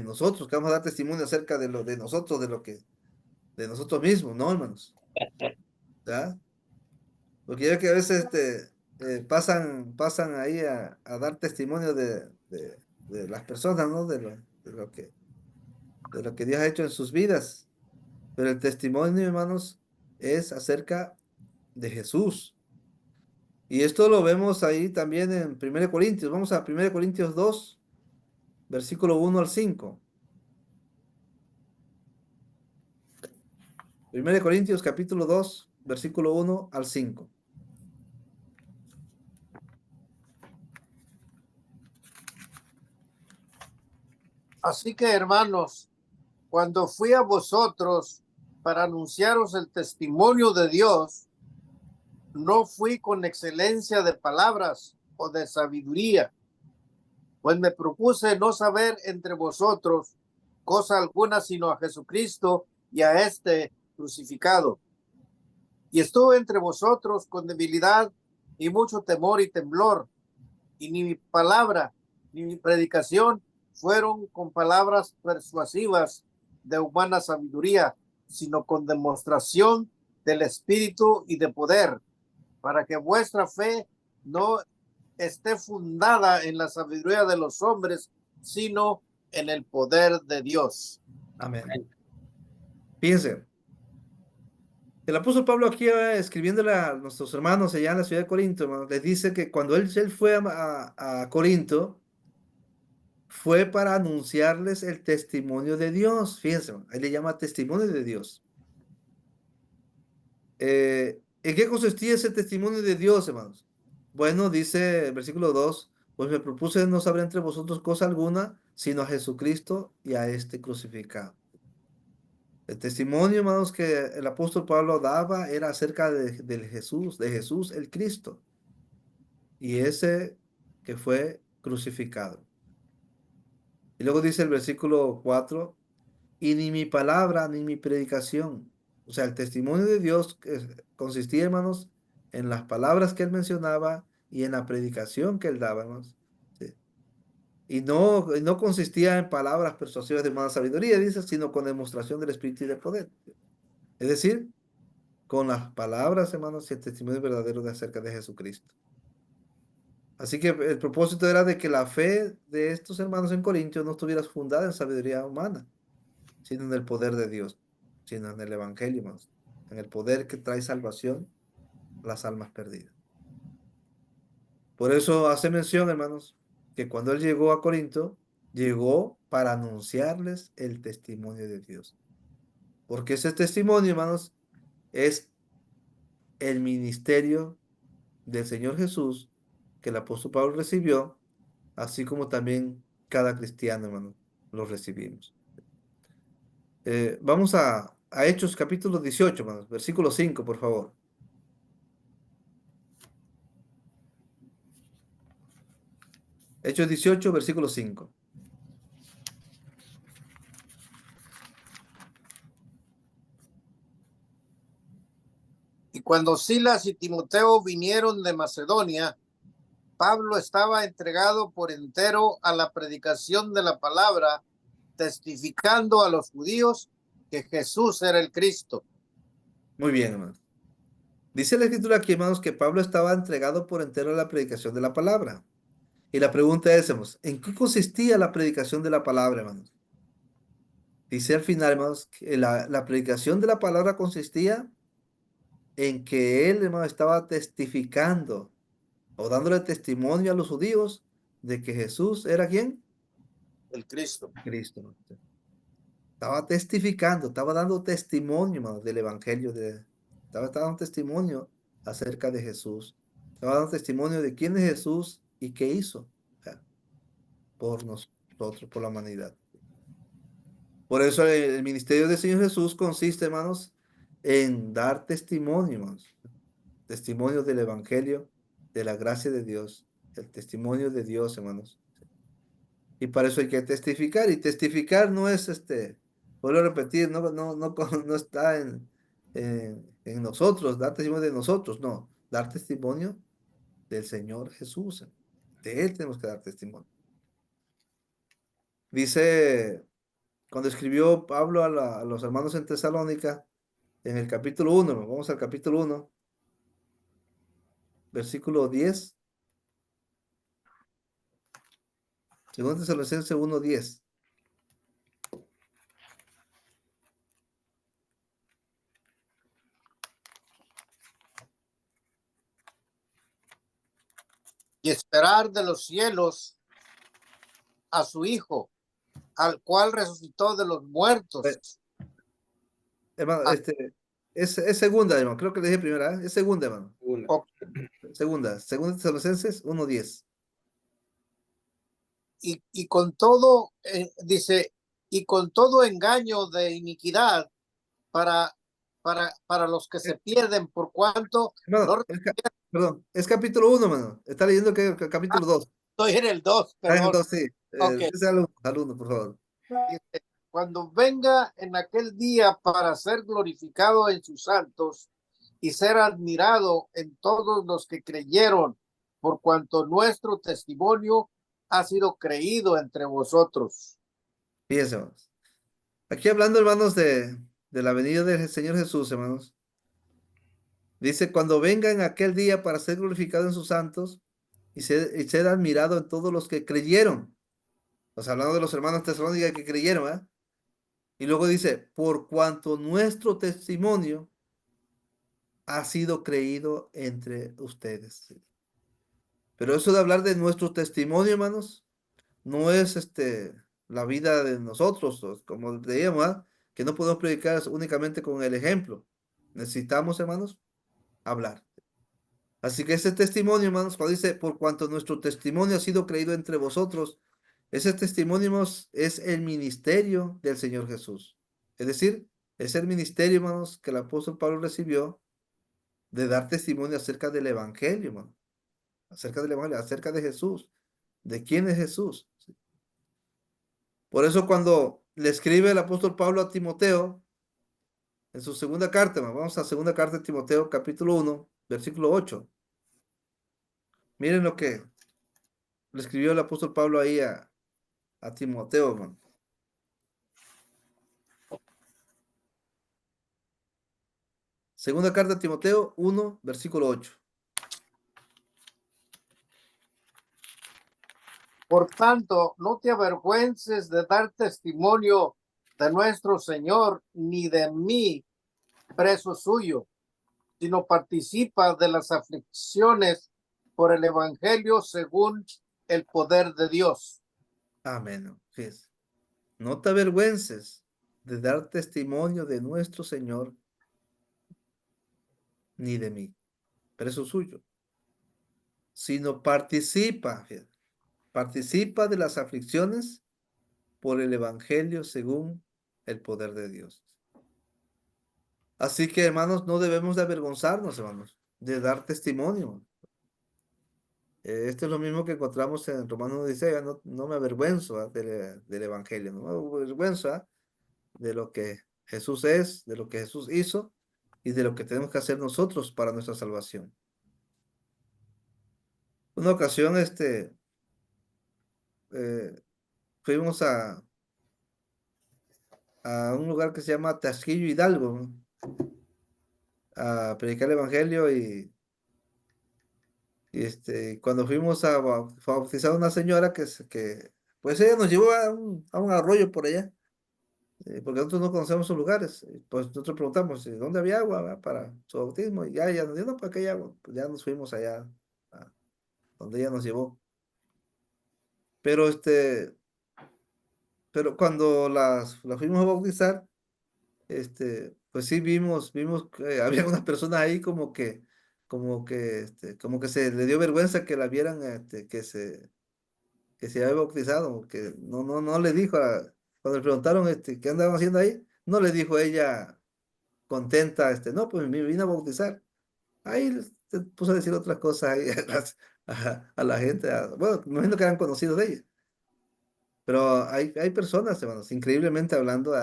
nosotros, que vamos a dar testimonio acerca de lo de nosotros, de nosotros mismos, no, hermanos. ¿Ya? Porque ya que a veces pasan ahí a dar testimonio de las personas, ¿no? De lo que de lo que Dios ha hecho en sus vidas. Pero el testimonio, hermanos, es acerca de Jesús. Y esto lo vemos ahí también en 1 Corintios. Vamos a 1 Corintios 2, versículo 1 al 5. 1 Corintios capítulo 2, versículo 1 al 5. Así que, hermanos, cuando fui a vosotros para anunciaros el testimonio de Dios, no fui con excelencia de palabras o de sabiduría, pues me propuse no saber entre vosotros cosa alguna sino a Jesucristo y a este crucificado. Y estuve entre vosotros con debilidad y mucho temor y temblor, y ni mi palabra ni mi predicación fueron con palabras persuasivas de humana sabiduría, sino con demostración del Espíritu y de poder, para que vuestra fe no esté fundada en la sabiduría de los hombres, sino en el poder de Dios. Amén. Fíjense, el apóstol Pablo aquí escribiéndole a nuestros hermanos allá en la ciudad de Corinto, hermanos, les dice que cuando él fue a Corinto, fue para anunciarles el testimonio de Dios. Fíjense, ahí le llama testimonio de Dios. ¿En qué consistía ese testimonio de Dios, hermanos? Bueno, dice el versículo 2, pues me propuse no saber entre vosotros cosa alguna, sino a Jesucristo y a este crucificado. El testimonio, hermanos, que el apóstol Pablo daba era acerca de Jesús el Cristo, y ese que fue crucificado. Y luego dice el versículo 4, y ni mi palabra ni mi predicación. O sea, el testimonio de Dios consistía, hermanos, en las palabras que él mencionaba y en la predicación que él daba, hermanos. Sí. Y no consistía en palabras persuasivas de mala sabiduría, dice, sino con demostración del Espíritu y del poder. Es decir, con las palabras, hermanos, y el testimonio verdadero de acerca de Jesucristo. Así que el propósito era de que la fe de estos hermanos en Corintios no estuviera fundada en sabiduría humana, sino en el poder de Dios, sino en el Evangelio, hermanos, en el poder que trae salvación a las almas perdidas. Por eso hace mención, hermanos, que cuando él llegó a Corinto, llegó para anunciarles el testimonio de Dios. Porque ese testimonio, hermanos, es el ministerio del Señor Jesús que el apóstol Pablo recibió, así como también cada cristiano, hermano, lo recibimos. Vamos a Hechos capítulo 18, hermanos, versículo 5, por favor. Hechos 18, versículo 5. Y cuando Silas y Timoteo vinieron de Macedonia, Pablo estaba entregado por entero a la predicación de la palabra, testificando a los judíos que Jesús era el Cristo. Muy bien, hermanos. Dice la escritura aquí, hermanos, que Pablo estaba entregado por entero a la predicación de la palabra. Y la pregunta es, hermanos, ¿en qué consistía la predicación de la palabra, hermanos? Dice al final, hermanos, que la predicación de la palabra consistía en que él, hermano, estaba testificando o dándole testimonio a los judíos de que Jesús era ¿quién? El Cristo. Cristo, ¿no? Estaba testificando, estaba dando testimonio, hermano, del evangelio, estaba dando testimonio acerca de Jesús. Estaba dando testimonio de quién es Jesús y qué hizo, o sea, por nosotros, por la humanidad. Por eso el ministerio del Señor Jesús consiste, hermanos, en dar testimonio, hermanos. Testimonio del evangelio, de la gracia de Dios, el testimonio de Dios, hermanos. Y para eso hay que testificar. Y testificar no es vuelvo a repetir, no está en nosotros, dar testimonio de nosotros, no, dar testimonio del Señor Jesús. De Él tenemos que dar testimonio. Dice, cuando escribió Pablo a los hermanos en Tesalónica, en el capítulo 1, vamos al capítulo 1, versículo 10, segundo Tesalonicenses 1:10. y esperar de los cielos a su Hijo, al cual resucitó de los muertos. Hermano, Ah, es segunda, hermano. Creo que le dije primera, ¿eh? Es segunda, hermano. Una. o- Segunda Tesalonicenses 1:10. y con todo, dice, y con todo engaño de iniquidad para, para los que se pierden, por cuanto Hermano, no perdón, es capítulo 1, hermano. Está leyendo que capítulo 2. estoy en el 2, Ah, perdón. entonces, sí. Ok. Ese al uno, por favor. Dice, cuando venga en aquel día para ser glorificado en sus santos y ser admirado en todos los que creyeron, por cuanto nuestro testimonio ha sido creído entre vosotros. Fíjense, hermanos. Aquí hablando, hermanos, de la venida del Señor Jesús, hermanos. Dice, cuando venga en aquel día para ser glorificado en sus santos y ser admirado en todos los que creyeron. O sea, hablando de los hermanos tesalónicos que creyeron, ¿verdad? Y luego dice, por cuanto nuestro testimonio ha sido creído entre ustedes. Pero eso de hablar de nuestro testimonio, hermanos, no es la vida de nosotros, como leíamos, ¿verdad? Que no podemos predicar únicamente con el ejemplo. Necesitamos, hermanos, hablar. Así que ese testimonio, hermanos, cuando dice, por cuanto nuestro testimonio ha sido creído entre vosotros, ese testimonio, hermanos, es el ministerio del Señor Jesús. Es decir, es el ministerio, hermanos, que el apóstol Pablo recibió de dar testimonio acerca del Evangelio, hermano. Acerca del Evangelio, acerca de Jesús. ¿De quién es Jesús? Por eso cuando le escribe el apóstol Pablo a Timoteo, en su segunda carta, hermano, vamos a segunda carta de Timoteo, capítulo 1, versículo 8. Miren lo que le escribió el apóstol Pablo ahí a Timoteo, hermano. Segunda carta a Timoteo 1, versículo 8. Por tanto, no te avergüences de dar testimonio de nuestro Señor, ni de mí, preso suyo, sino participa de las aflicciones por el Evangelio según el poder de Dios. Amén. Fíjense. No te avergüences de dar testimonio de nuestro Señor, ni de mí, preso suyo, sino participa, fíjate, participa de las aflicciones por el Evangelio según el poder de Dios. Así que, hermanos, no debemos de avergonzarnos, hermanos, de dar testimonio. Esto es lo mismo que encontramos en Romanos 16, no me avergüenzo del Evangelio, no me avergüenzo de lo que Jesús es, de lo que Jesús hizo y de lo que tenemos que hacer nosotros para nuestra salvación. Una ocasión, fuimos a un lugar que se llama Tasquillo Hidalgo, ¿no? A predicar el Evangelio y cuando fuimos a bautizar a una señora pues ella nos llevó a un arroyo por allá, porque nosotros no conocemos esos lugares. Pues nosotros preguntamos dónde había agua, ¿verdad? Para su bautismo, y ya ella nos dijo, no, pues aquí hay agua. Pues ya nos fuimos allá a donde ella nos llevó. Pero pero cuando las fuimos a bautizar, pues sí vimos que había unas personas ahí como que se le dio vergüenza que la vieran, que se había bautizado, que no le dijo, cuando le preguntaron, qué andaban haciendo ahí, no le dijo ella contenta, no, pues me vine a bautizar. Ahí se puso a decir otras cosas ahí a la gente, bueno, me imagino que eran conocidos de ella, pero hay personas, hermanos, increíblemente hablando,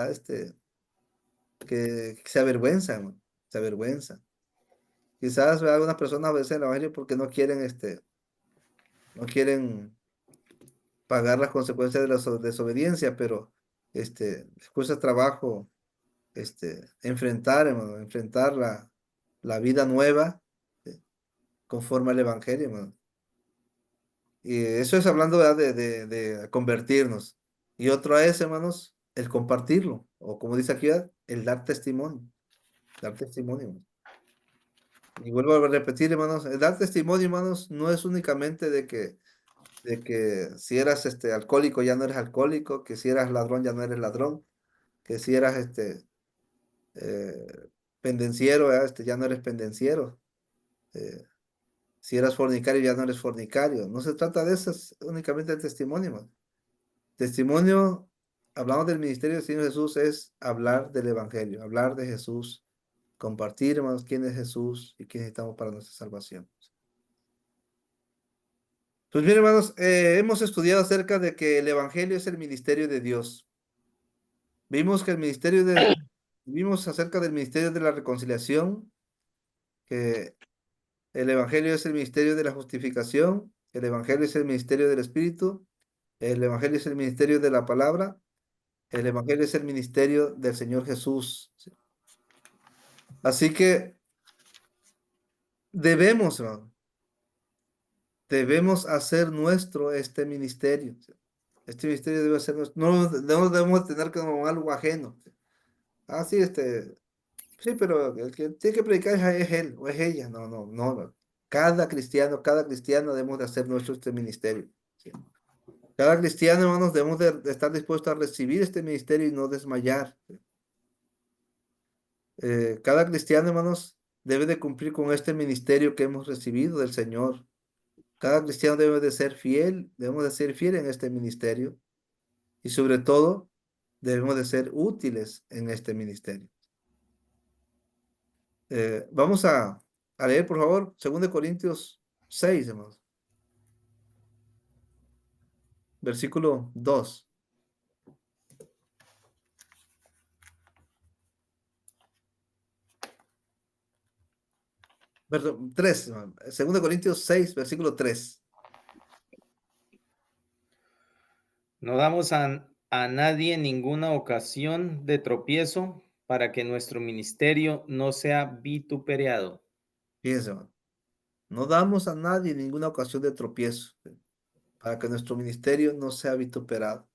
que se avergüenzan, hermano, se avergüenzan. Quizás algunas personas a veces en el evangelio porque no quieren pagar las consecuencias de la desobediencia, pero les cuesta trabajo enfrentar, hermano, enfrentar la vida nueva conforme al evangelio, hermano. Y eso es hablando, ¿verdad? de convertirnos. Y otro es, hermanos, el compartirlo, o como dice aquí, ¿verdad? El dar testimonio, hermano. Y vuelvo a repetir, hermanos, el dar testimonio, hermanos, no es únicamente de que si eras alcohólico ya no eres alcohólico, que si eras ladrón ya no eres ladrón, que si eras eh, pendenciero, ya no eres pendenciero, eh, si eras fornicario ya no eres fornicario. No se trata de eso, es únicamente el testimonio, hermano. Testimonio, hablamos del ministerio del Señor Jesús, es hablar del Evangelio, hablar de Jesús, compartir, hermanos, quién es Jesús y quién necesitamos para nuestra salvación. Pues bien, hermanos, hemos estudiado acerca de que el Evangelio es el ministerio de Dios. Vimos que vimos acerca del ministerio de la reconciliación, que el Evangelio es el ministerio de la justificación, el Evangelio es el ministerio del Espíritu, el Evangelio es el ministerio de la palabra, el Evangelio es el ministerio del Señor Jesús. ¿Sí? Así que debemos, hermano, debemos hacer nuestro este ministerio. ¿Sí? Este ministerio debe ser nuestro, no debemos tener como algo ajeno. ¿Sí? Ah, sí, sí, pero el que tiene que predicar es él o es ella. No, no, no, no. Cada cristiano debemos de hacer nuestro este ministerio. ¿Sí? Cada cristiano, hermanos, debemos de estar dispuestos a recibir este ministerio y no desmayar. ¿Sí? Cada cristiano, hermanos, debe de cumplir con este ministerio que hemos recibido del Señor. Cada cristiano debe de ser fiel, debemos de ser fiel en este ministerio y sobre todo debemos de ser útiles en este ministerio. Vamos a leer, por favor, 2 Corintios 6, hermanos. Versículo 2. Perdón, 3. 2 Corintios 6, versículo 3. No damos a nadie ninguna ocasión de tropiezo para que nuestro ministerio no sea vituperado. Fíjense, hermano. No damos a nadie ninguna ocasión de tropiezo para que nuestro ministerio no sea vituperado.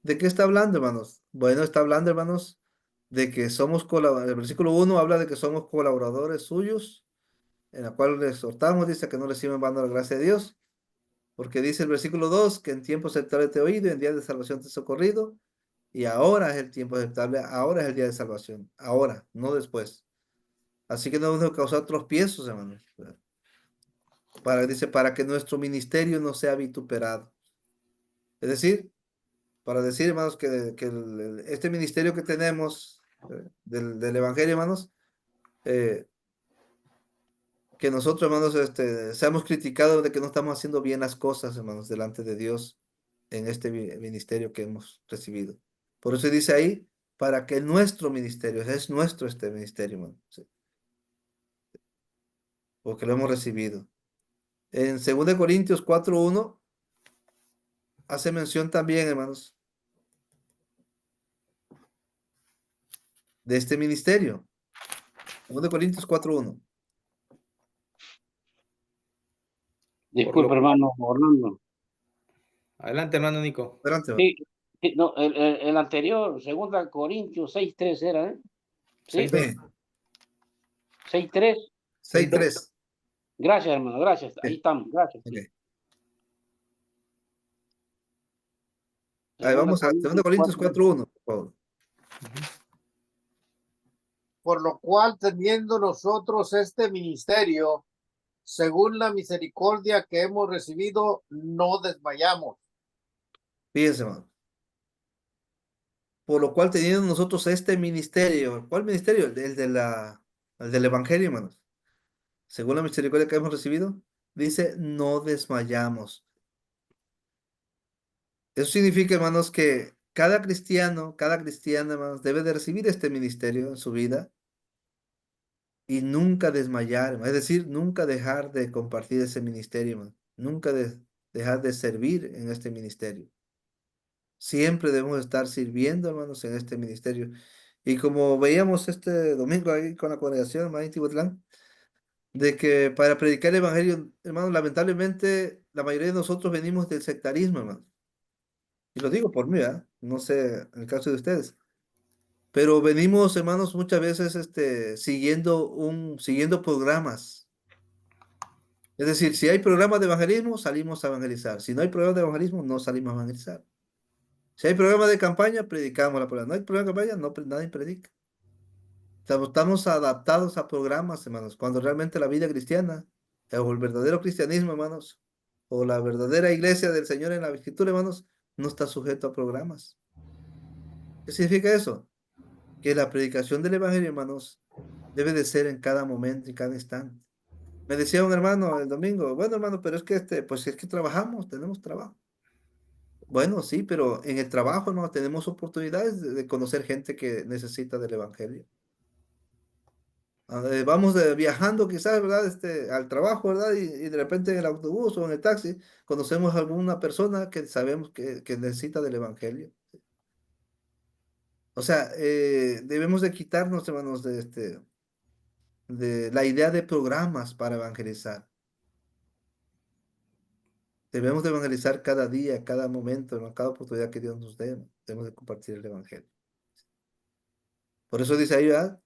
¿De qué está hablando, hermanos? Bueno, está hablando, hermanos, de que somos colaboradores. El versículo 1 habla de que somos colaboradores suyos, en la cual les exhortamos, dice que no reciben en vano la gracia de Dios, porque dice el versículo 2 que en tiempo aceptable te he oído, en día de salvación te he socorrido, y ahora es el tiempo aceptable, ahora es el día de salvación, ahora, no después. Así que no debemos causar tropiezos, hermanos. Dice, para que nuestro ministerio no sea vituperado. Es decir, para decir, hermanos, que este ministerio que tenemos del Evangelio, hermanos, que nosotros, hermanos, seamos criticados de que no estamos haciendo bien las cosas, hermanos, delante de Dios en este ministerio que hemos recibido. Por eso dice ahí, para que nuestro ministerio, es nuestro este ministerio, hermano, ¿sí? Porque lo hemos recibido. En 2 Corintios 4:1 hace mención también, hermanos, de este ministerio. 2 Corintios 4:1. Disculpe, hermano Orlando. Adelante, hermano Nico. Adelante, hermano. Sí, sí, no, el anterior, 2 Corintios 6:3 era, ¿eh? Sí, 6:2. 6:3. 6:3. Gracias, hermano, gracias. Ahí Sí, estamos, gracias. ok. Sí. Ahí vamos a 2 Corintios 4. 4:1, por favor. Por lo cual, teniendo nosotros este ministerio, según la misericordia que hemos recibido, no desmayamos. Fíjense, hermano. Por lo cual, teniendo nosotros este ministerio, ¿cuál ministerio? El del Evangelio, hermanos. Según la misericordia que hemos recibido, dice, no desmayamos. Eso significa, hermanos, que cada cristiano, hermanos, debe de recibir este ministerio en su vida y nunca desmayar, hermano. Es decir, nunca dejar de compartir ese ministerio, hermano. Nunca dejar de servir en este ministerio. Siempre debemos estar sirviendo, hermanos, en este ministerio. Y como veíamos este domingo ahí con la congregación, hermano Tibotlán, de que para predicar el evangelio, hermanos, lamentablemente la mayoría de nosotros venimos del sectarismo, hermano. Y lo digo por mí, ¿eh? No sé en el caso de ustedes. Pero venimos, hermanos, muchas veces siguiendo programas. Es decir, si hay programas de evangelismo, salimos a evangelizar. Si no hay programas de evangelismo, no salimos a evangelizar. Si hay programa de campaña, predicamos la palabra. No hay programa de campaña, nadie predica. Estamos adaptados a programas, hermanos, cuando realmente la vida cristiana, o el verdadero cristianismo, hermanos, o la verdadera iglesia del Señor en la Escritura, hermanos, no está sujeto a programas. ¿Qué significa eso? Que la predicación del Evangelio, hermanos, debe de ser en cada momento, en cada instante. Me decía un hermano el domingo, bueno, hermano, pero es que pues es que trabajamos, tenemos trabajo. Bueno, sí, pero en el trabajo, hermano, tenemos oportunidades de conocer gente que necesita del Evangelio. Vamos viajando quizás, ¿verdad? Al trabajo, ¿verdad? Y de repente en el autobús o en el taxi conocemos a alguna persona que sabemos que necesita del Evangelio. O sea, debemos de quitarnos, hermanos, de la idea de programas para evangelizar. Debemos de evangelizar cada día, cada momento, ¿no? Cada oportunidad que Dios nos dé. Debemos de compartir el Evangelio. Por eso dice ahí, ¿verdad?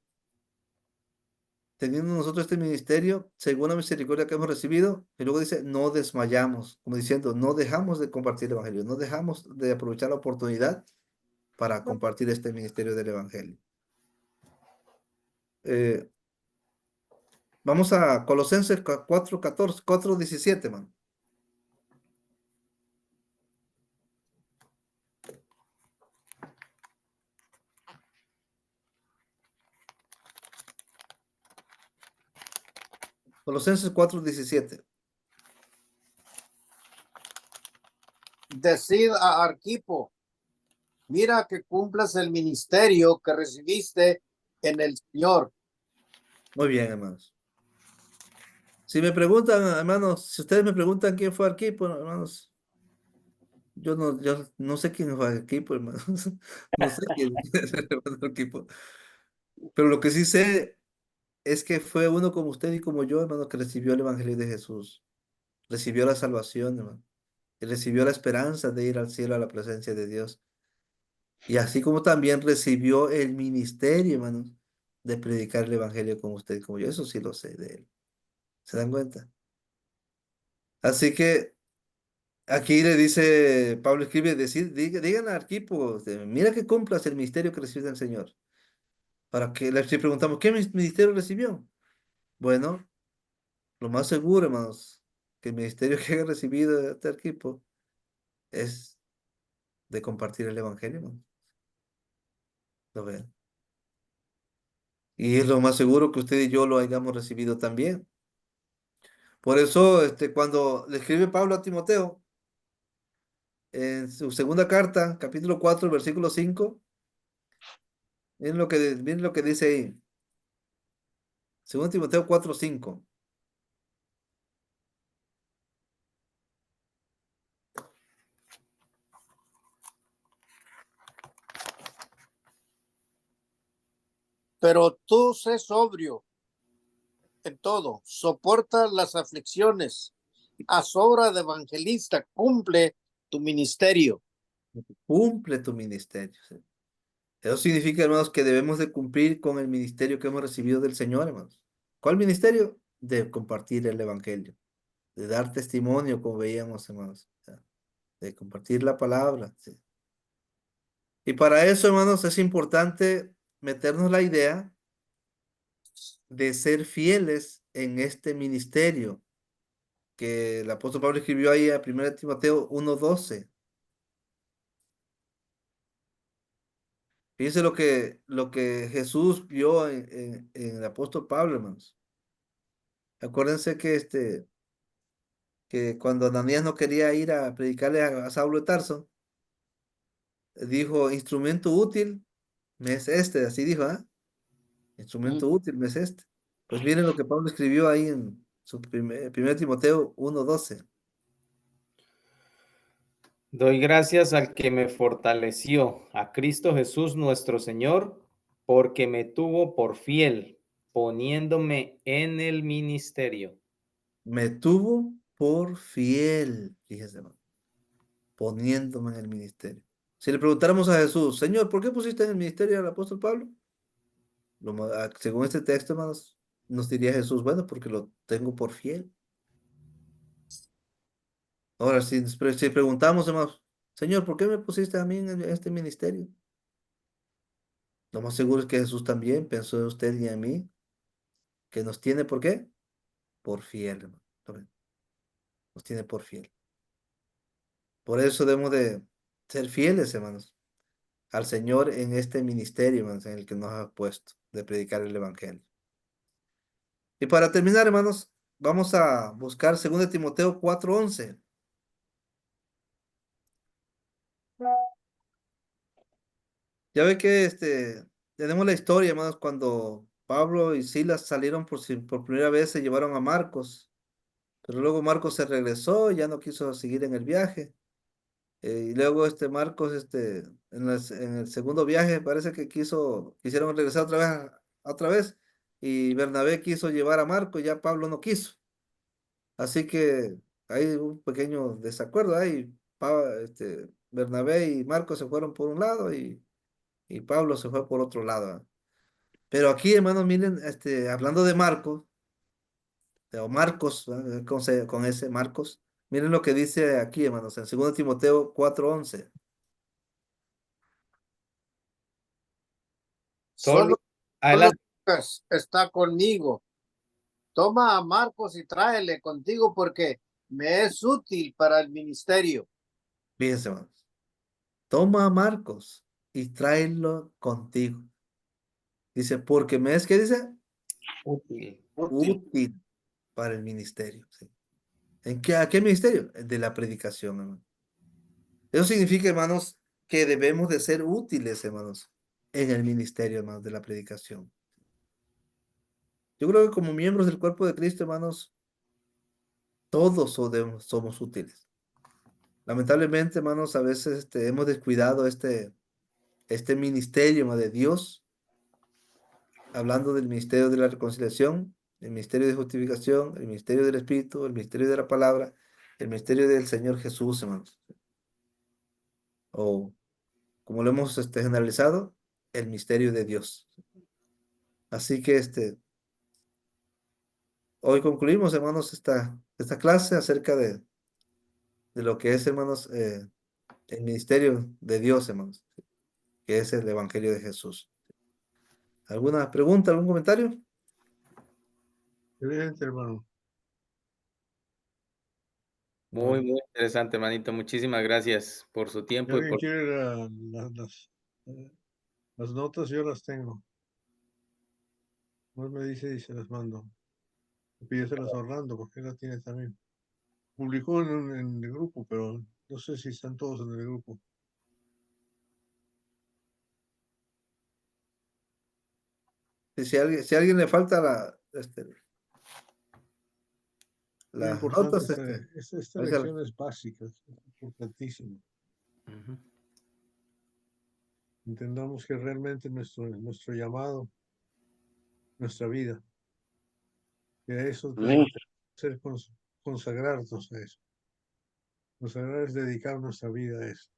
Teniendo nosotros este ministerio, según la misericordia que hemos recibido, y luego dice, no desmayamos, como diciendo, no dejamos de compartir el Evangelio, no dejamos de aprovechar la oportunidad para compartir este ministerio del Evangelio. Eh, Vamos a Colosenses 4:14, 4:17, man. Colosenses 4:17. Decid a Arquipo, mira que cumplas el ministerio que recibiste en el Señor. Muy bien, hermanos. Si me preguntan, hermanos, si ustedes me preguntan quién fue Arquipo, hermanos, yo no sé quién fue Arquipo, hermanos. No sé quién es el hermano Arquipo. Pero lo que sí sé es que fue uno como usted y como yo, hermano, que recibió el Evangelio de Jesús, recibió la salvación, hermano, y recibió la esperanza de ir al cielo a la presencia de Dios. Y así como también recibió el ministerio, hermanos, de predicar el Evangelio como usted y como yo. Eso sí lo sé de él. ¿Se dan cuenta? Así que aquí le dice, Pablo escribe, digan a Arquipo, mira que cumplas el ministerio que recibe del Señor. Para que le preguntamos, ¿qué ministerio recibió? Bueno, lo más seguro, hermanos, que el ministerio que haya recibido de este equipo es de compartir el evangelio, hermano. Lo ven. Y es lo más seguro que usted y yo lo hayamos recibido también. Por eso, cuando le escribe Pablo a Timoteo, en su segunda carta, capítulo 4, versículo 5, miren lo que dice ahí. Segundo Timoteo 4:5. Pero tú sé sobrio en todo, soporta las aflicciones, haz obra de evangelista, cumple tu ministerio. Cumple tu ministerio. ¿Sí? Eso significa, hermanos, que debemos de cumplir con el ministerio que hemos recibido del Señor, hermanos. ¿Cuál ministerio? De compartir el evangelio, de dar testimonio, como veíamos, hermanos, ¿ya? De compartir la palabra. ¿Sí? Y para eso, hermanos, es importante meternos la idea de ser fieles en este ministerio que el apóstol Pablo escribió ahí a 1 Timoteo 1:12. Fíjense lo que Jesús vio en el apóstol Pablo, hermanos. Acuérdense que cuando Ananías no quería ir a predicarle a Saulo de Tarso, dijo, instrumento útil me es este, así dijo, ¿ah? Instrumento útil me es este. Pues miren lo que Pablo escribió ahí en su 1 Timoteo 1:12. Doy gracias al que me fortaleció, a Cristo Jesús nuestro Señor, porque me tuvo por fiel, poniéndome en el ministerio. Me tuvo por fiel, fíjese, hermano, poniéndome en el ministerio. Si le preguntáramos a Jesús, Señor, ¿por qué pusiste en el ministerio al apóstol Pablo? Según este texto, hermanos, nos diría Jesús, bueno, porque lo tengo por fiel. Ahora, si preguntamos, hermanos, Señor, ¿por qué me pusiste a mí en este ministerio? Lo más seguro es que Jesús también pensó en usted y en mí, que nos tiene, ¿por qué? Por fiel, hermano. ¿Lo ven? Nos tiene por fiel. Por eso debemos de ser fieles, hermanos, al Señor en este ministerio, hermanos, en el que nos ha puesto, de predicar el Evangelio. Y para terminar, hermanos, vamos a buscar 2 Timoteo 4:11. Ya ve que tenemos la historia, hermanos, cuando Pablo y Silas salieron por primera vez, se llevaron a Marcos, pero luego Marcos se regresó y ya no quiso seguir en el viaje. Y luego Marcos, en el segundo viaje parece que quisieron regresar otra vez, y Bernabé quiso llevar a Marcos, ya Pablo no quiso. Así que hay un pequeño desacuerdo ahí. Bernabé y Marcos se fueron por un lado y Pablo se fue por otro lado. ¿Ah? Pero aquí, hermanos, miren, hablando de Marcos, o Marcos, ¿verdad? Con ese Marcos, miren lo que dice aquí, hermanos, en 2 Timoteo 4:11. Solo, solo Adelante. Lucas está conmigo. Toma a Marcos y tráele contigo porque me es útil para el ministerio. Fíjense, hermanos. Toma a Marcos y tráelo contigo. Dice, porque me es, ¿qué dice? Útil. Útil. Útil para el ministerio. ¿Sí? ¿A qué ministerio? El de la predicación, hermano. Eso significa, hermanos, que debemos de ser útiles, hermanos, en el ministerio, hermanos, de la predicación. Yo creo que como miembros del cuerpo de Cristo, hermanos, todos somos útiles. Lamentablemente, hermanos, a veces hemos descuidado este ministerio, hermano, de Dios, hablando del ministerio de la reconciliación, el ministerio de justificación, el ministerio del Espíritu, el ministerio de la palabra, el ministerio del Señor Jesús, hermanos. O, como lo hemos generalizado, el misterio de Dios. Así que hoy concluimos, hermanos, esta clase acerca de lo que es, hermanos, el ministerio de Dios, hermanos, que es el Evangelio de Jesús. ¿Alguna pregunta, algún comentario? Excelente, hermano. Muy, Bueno, muy interesante, hermanito. Muchísimas gracias por su si tiempo y alguien por... quiere las notas, yo las tengo. No me dice y se las mando. Pídeselas a Orlando porque él las tiene también. Publicó en el grupo, pero no sé si están todos en el grupo. Si a alguien le falta Muy las importante, notas, esta ahí se lección es básica, es importantísima. Ujú. Entendamos que realmente nuestro llamado, nuestra vida, que a eso Amén. tenemos que ser consagrarnos a eso. Consagrar es dedicar nuestra vida a eso.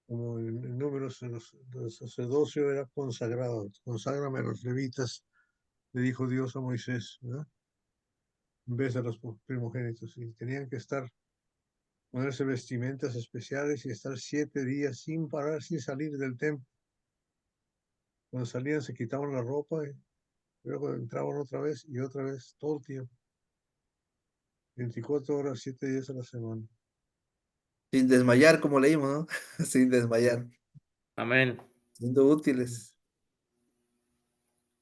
Como en Números, el sacerdocio era consagrado. Conságrame a los levitas, le dijo Dios a Moisés, ¿verdad? En vez de los primogénitos. Y tenían que ponerse vestimentas especiales y estar 7 días sin parar, sin salir del templo. Cuando salían se quitaban la ropa y luego entraban otra vez y otra vez todo el tiempo. 24 horas, 7 días a la semana. sin desmayar, como leímos, ¿no? Sin desmayar, Amén. siendo útiles.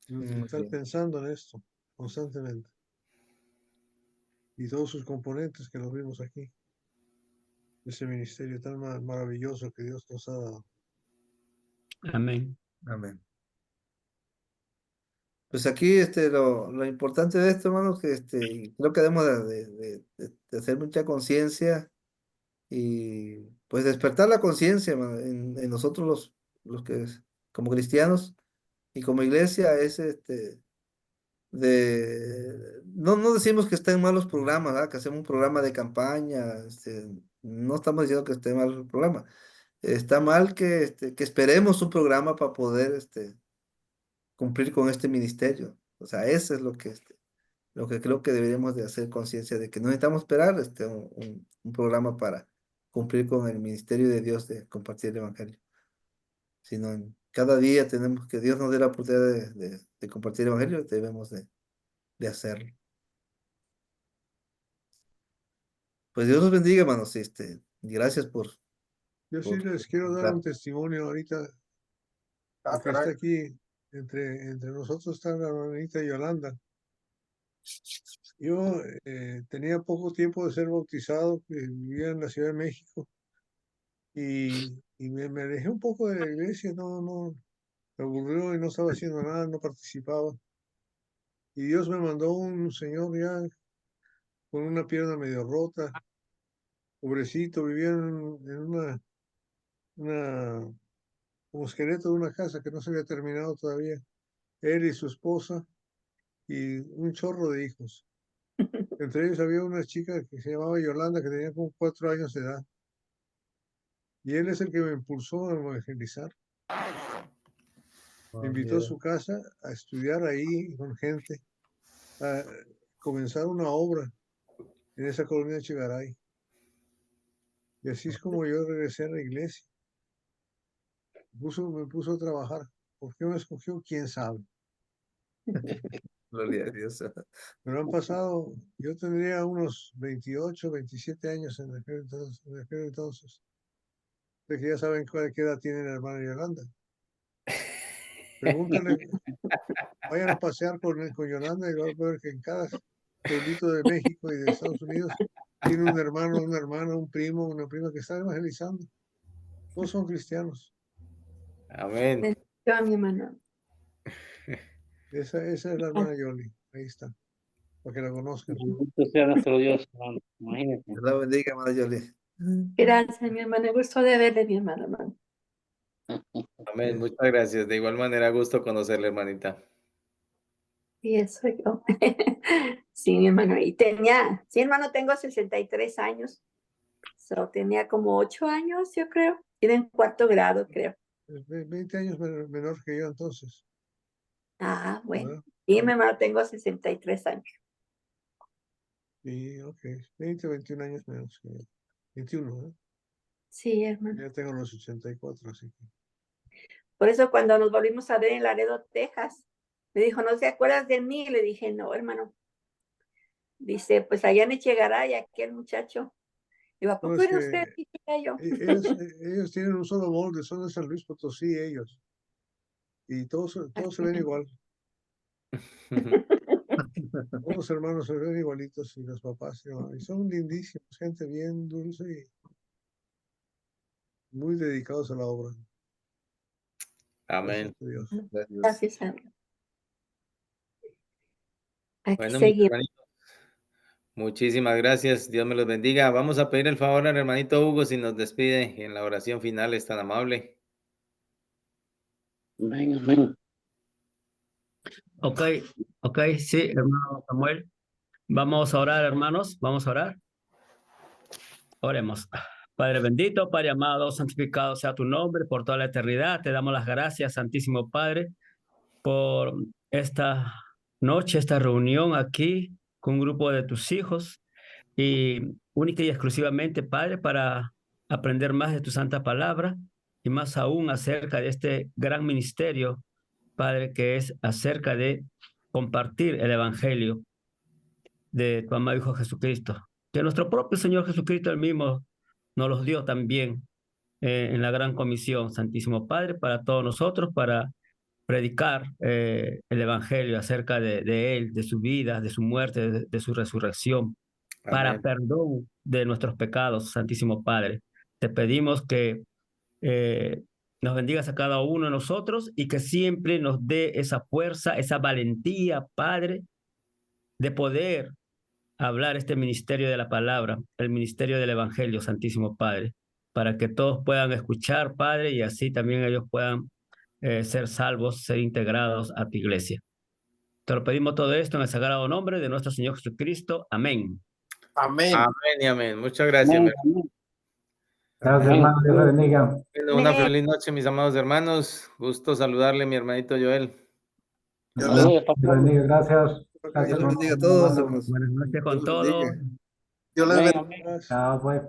Muy Estar bien. pensando en esto constantemente. Y todos sus componentes que los vimos aquí. Ese ministerio tan maravilloso que Dios nos ha dado. Amén. Amén. Pues aquí lo importante de esto, hermanos, que y creo que debemos de hacer mucha conciencia y pues despertar la conciencia, hermano, en nosotros los que como cristianos y como iglesia es no decimos que estén malos programas, ¿verdad? Que hacemos un programa de campaña, No estamos diciendo que esté mal el programa. Está mal que esperemos un programa para poder cumplir con este ministerio. O sea, eso es lo que creo que deberíamos de hacer conciencia de que no necesitamos esperar un programa para cumplir con el ministerio de Dios de compartir el evangelio, sino cada día tenemos que Dios nos dé la oportunidad de compartir el evangelio, debemos de hacerlo. Pues Dios los bendiga, hermanos. Y gracias Yo sí por les quiero dar preguntar. un testimonio ahorita, porque está aquí entre nosotros, está la hermanita Yolanda. Yo tenía poco tiempo de ser bautizado, que vivía en la Ciudad de México, y me alejé un poco de la iglesia, no, me aburrió y no estaba haciendo nada, no participaba. Y Dios me mandó un señor ya con una pierna medio rota, pobrecito, vivía en una como esqueleto de una casa que no se había terminado todavía. Él y su esposa y un chorro de hijos. Entre ellos había una chica que se llamaba Yolanda, que tenía como 4 años de edad. Y él es el que me impulsó a evangelizar. Me invitó a su casa a estudiar ahí con gente, a comenzar una obra en esa colonia de Chigaray. Y así es como yo regresé a la iglesia. Me puso a trabajar. ¿Por qué me escogió? ¿Quién sabe? Gloria a Dios. Pero han pasado, yo tendría unos 28, 27 años en aquel entonces. De que ya saben qué edad tiene la hermana Yolanda. Pregúntale, vayan a pasear con Yolanda y van a ver que en cada pueblito de México y de Estados Unidos tiene un hermano, una hermana, un primo, una prima que está evangelizando. Todos son cristianos. Amén. Bendición a mi hermano. Esa es la hermana Yoli. Ahí está. Para que la conozcan. Bendito sea nuestro Dios, hermano. Imagínate. Dios la bendiga, hermana Yoli. Gracias, mi hermano. Gusto de verle, mi hermano. Amén. Muchas gracias. De igual manera, gusto conocerle, hermanita. Y eso yo. Sí, mi hermano. Y sí, hermano, tengo 63 años. Tenía como 8 años, yo creo. Iba en 4º grado, creo. 20 años menor que yo entonces. Ah, bueno. ¿Verdad? Y mi hermano, tengo 63 años. Sí, ok. 20, 21 años menos que yo. 21, ¿eh? Sí, hermano. Ya tengo los 84, así que. Por eso cuando nos volvimos a ver en Laredo, Texas, me dijo, ¿no te acuerdas de mí? Le dije, no, hermano. Dice, pues allá en Echegaray, aquel muchacho. Digo, ¿a No, poco es era que usted? Dije yo. ellos tienen un solo molde, son de San Luis Potosí, ellos. Y todos se ven igual. Todos los hermanos se ven igualitos y los papás. Y son lindísimos, gente bien dulce y muy dedicados a la obra. Amén. Gracias a Dios. Gracias a Dios. Aquí Bueno, mis seguimos. hermanitos, muchísimas gracias. Dios me los bendiga. Vamos a pedir el favor al hermanito Hugo si nos despide en la oración final, es tan amable. Amén, amén. Ok, sí, hermano Samuel. Vamos a orar, hermanos, vamos a orar. Oremos. Padre bendito, Padre amado, santificado sea tu nombre por toda la eternidad. Te damos las gracias, Santísimo Padre, por esta noche, esta reunión aquí con un grupo de tus hijos y única y exclusivamente, Padre, para aprender más de tu santa palabra y más aún acerca de este gran ministerio, Padre, que es acerca de compartir el evangelio de tu amado Hijo Jesucristo, que nuestro propio Señor Jesucristo el mismo nos los dio también en la gran comisión, Santísimo Padre, para todos nosotros, para predicar el evangelio acerca de Él, de su vida, de su muerte, de su resurrección, para Amén. perdón de nuestros pecados, Santísimo Padre. Te pedimos que nos bendigas a cada uno de nosotros y que siempre nos dé esa fuerza, esa valentía, Padre, de poder hablar este ministerio de la palabra, el ministerio del evangelio, Santísimo Padre, para que todos puedan escuchar, Padre, y así también ellos puedan ser salvos, ser integrados a tu iglesia. Te lo pedimos todo esto en el sagrado nombre de nuestro Señor Jesucristo. Amén. Amén. Amén y amén. Muchas gracias. Amén, amén. Gracias, Amén. hermano. Dios le bendiga. Bueno, una Amén. feliz noche, mis amados hermanos. Gusto saludarle, mi hermanito Joel. Dios Saludos, Dios le pastor. bendiga. Gracias. Dios Gracias, les hermano. bendiga a todos, hermanos. Buenas noches con Dios les bendiga. todos. Dios les Amén, bendiga. amén. Chao, pues.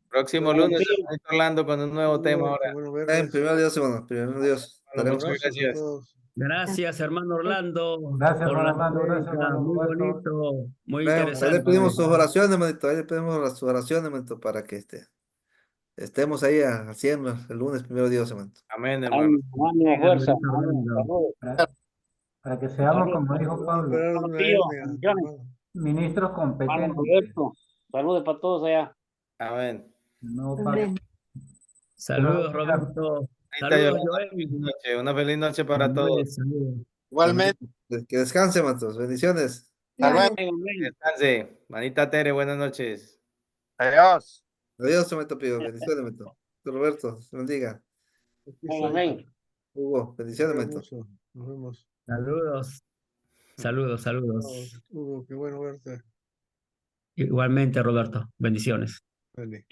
Próximo Bueno, lunes, sí. hermanito Orlando, con un nuevo tema Qué ahora. bueno En verles. primero Dios, hermano. Primero Dios. Bueno, Estaremos. muchas Abrazos a gracias. todos. Gracias, hermano Orlando, Gracias, por la hermano Orlando. Gracias, prédica. hermano Muy Roberto. bonito, muy Ahí le interesante. pedimos sus oraciones, hermanito. Ahí le pedimos sus oraciones, hermanito, para que estemos ahí haciendo el lunes, primero Dios, hermanito. Amén, hermano. Ánimo, ánimo, Venga, fuerza. hermanito Ánimo, Orlando. saludos. Para que seamos, Saludos, como dijo Vamos a Pablo, esperar hermano una Pío. etnia, Bendiciones. hermano. ministros Hermano competentes. Roberto. Saludos para todos allá. Amén. No Amén. Saludos, Roberto. Ahorita, Saludos, Yolanda, feliz Joel. noche. Una feliz noche para Manuel, todos. saludos. Igualmente. Que descanse, hermanos. Bendiciones. Hasta luego. Igualmente. Amén, amén. Descanse. Manita Tere, buenas noches. Adiós. Adiós, hermanito Pío. Bendiciones, hermanito. Roberto, Dios bendiga. Aquí Amén, estoy. amén. Hugo, bendiciones, hermanito. Hermoso. Nos vemos. Saludos. Saludos, saludos. Chao, Hugo, qué bueno verte. Igualmente, Roberto. Bendiciones. Dale.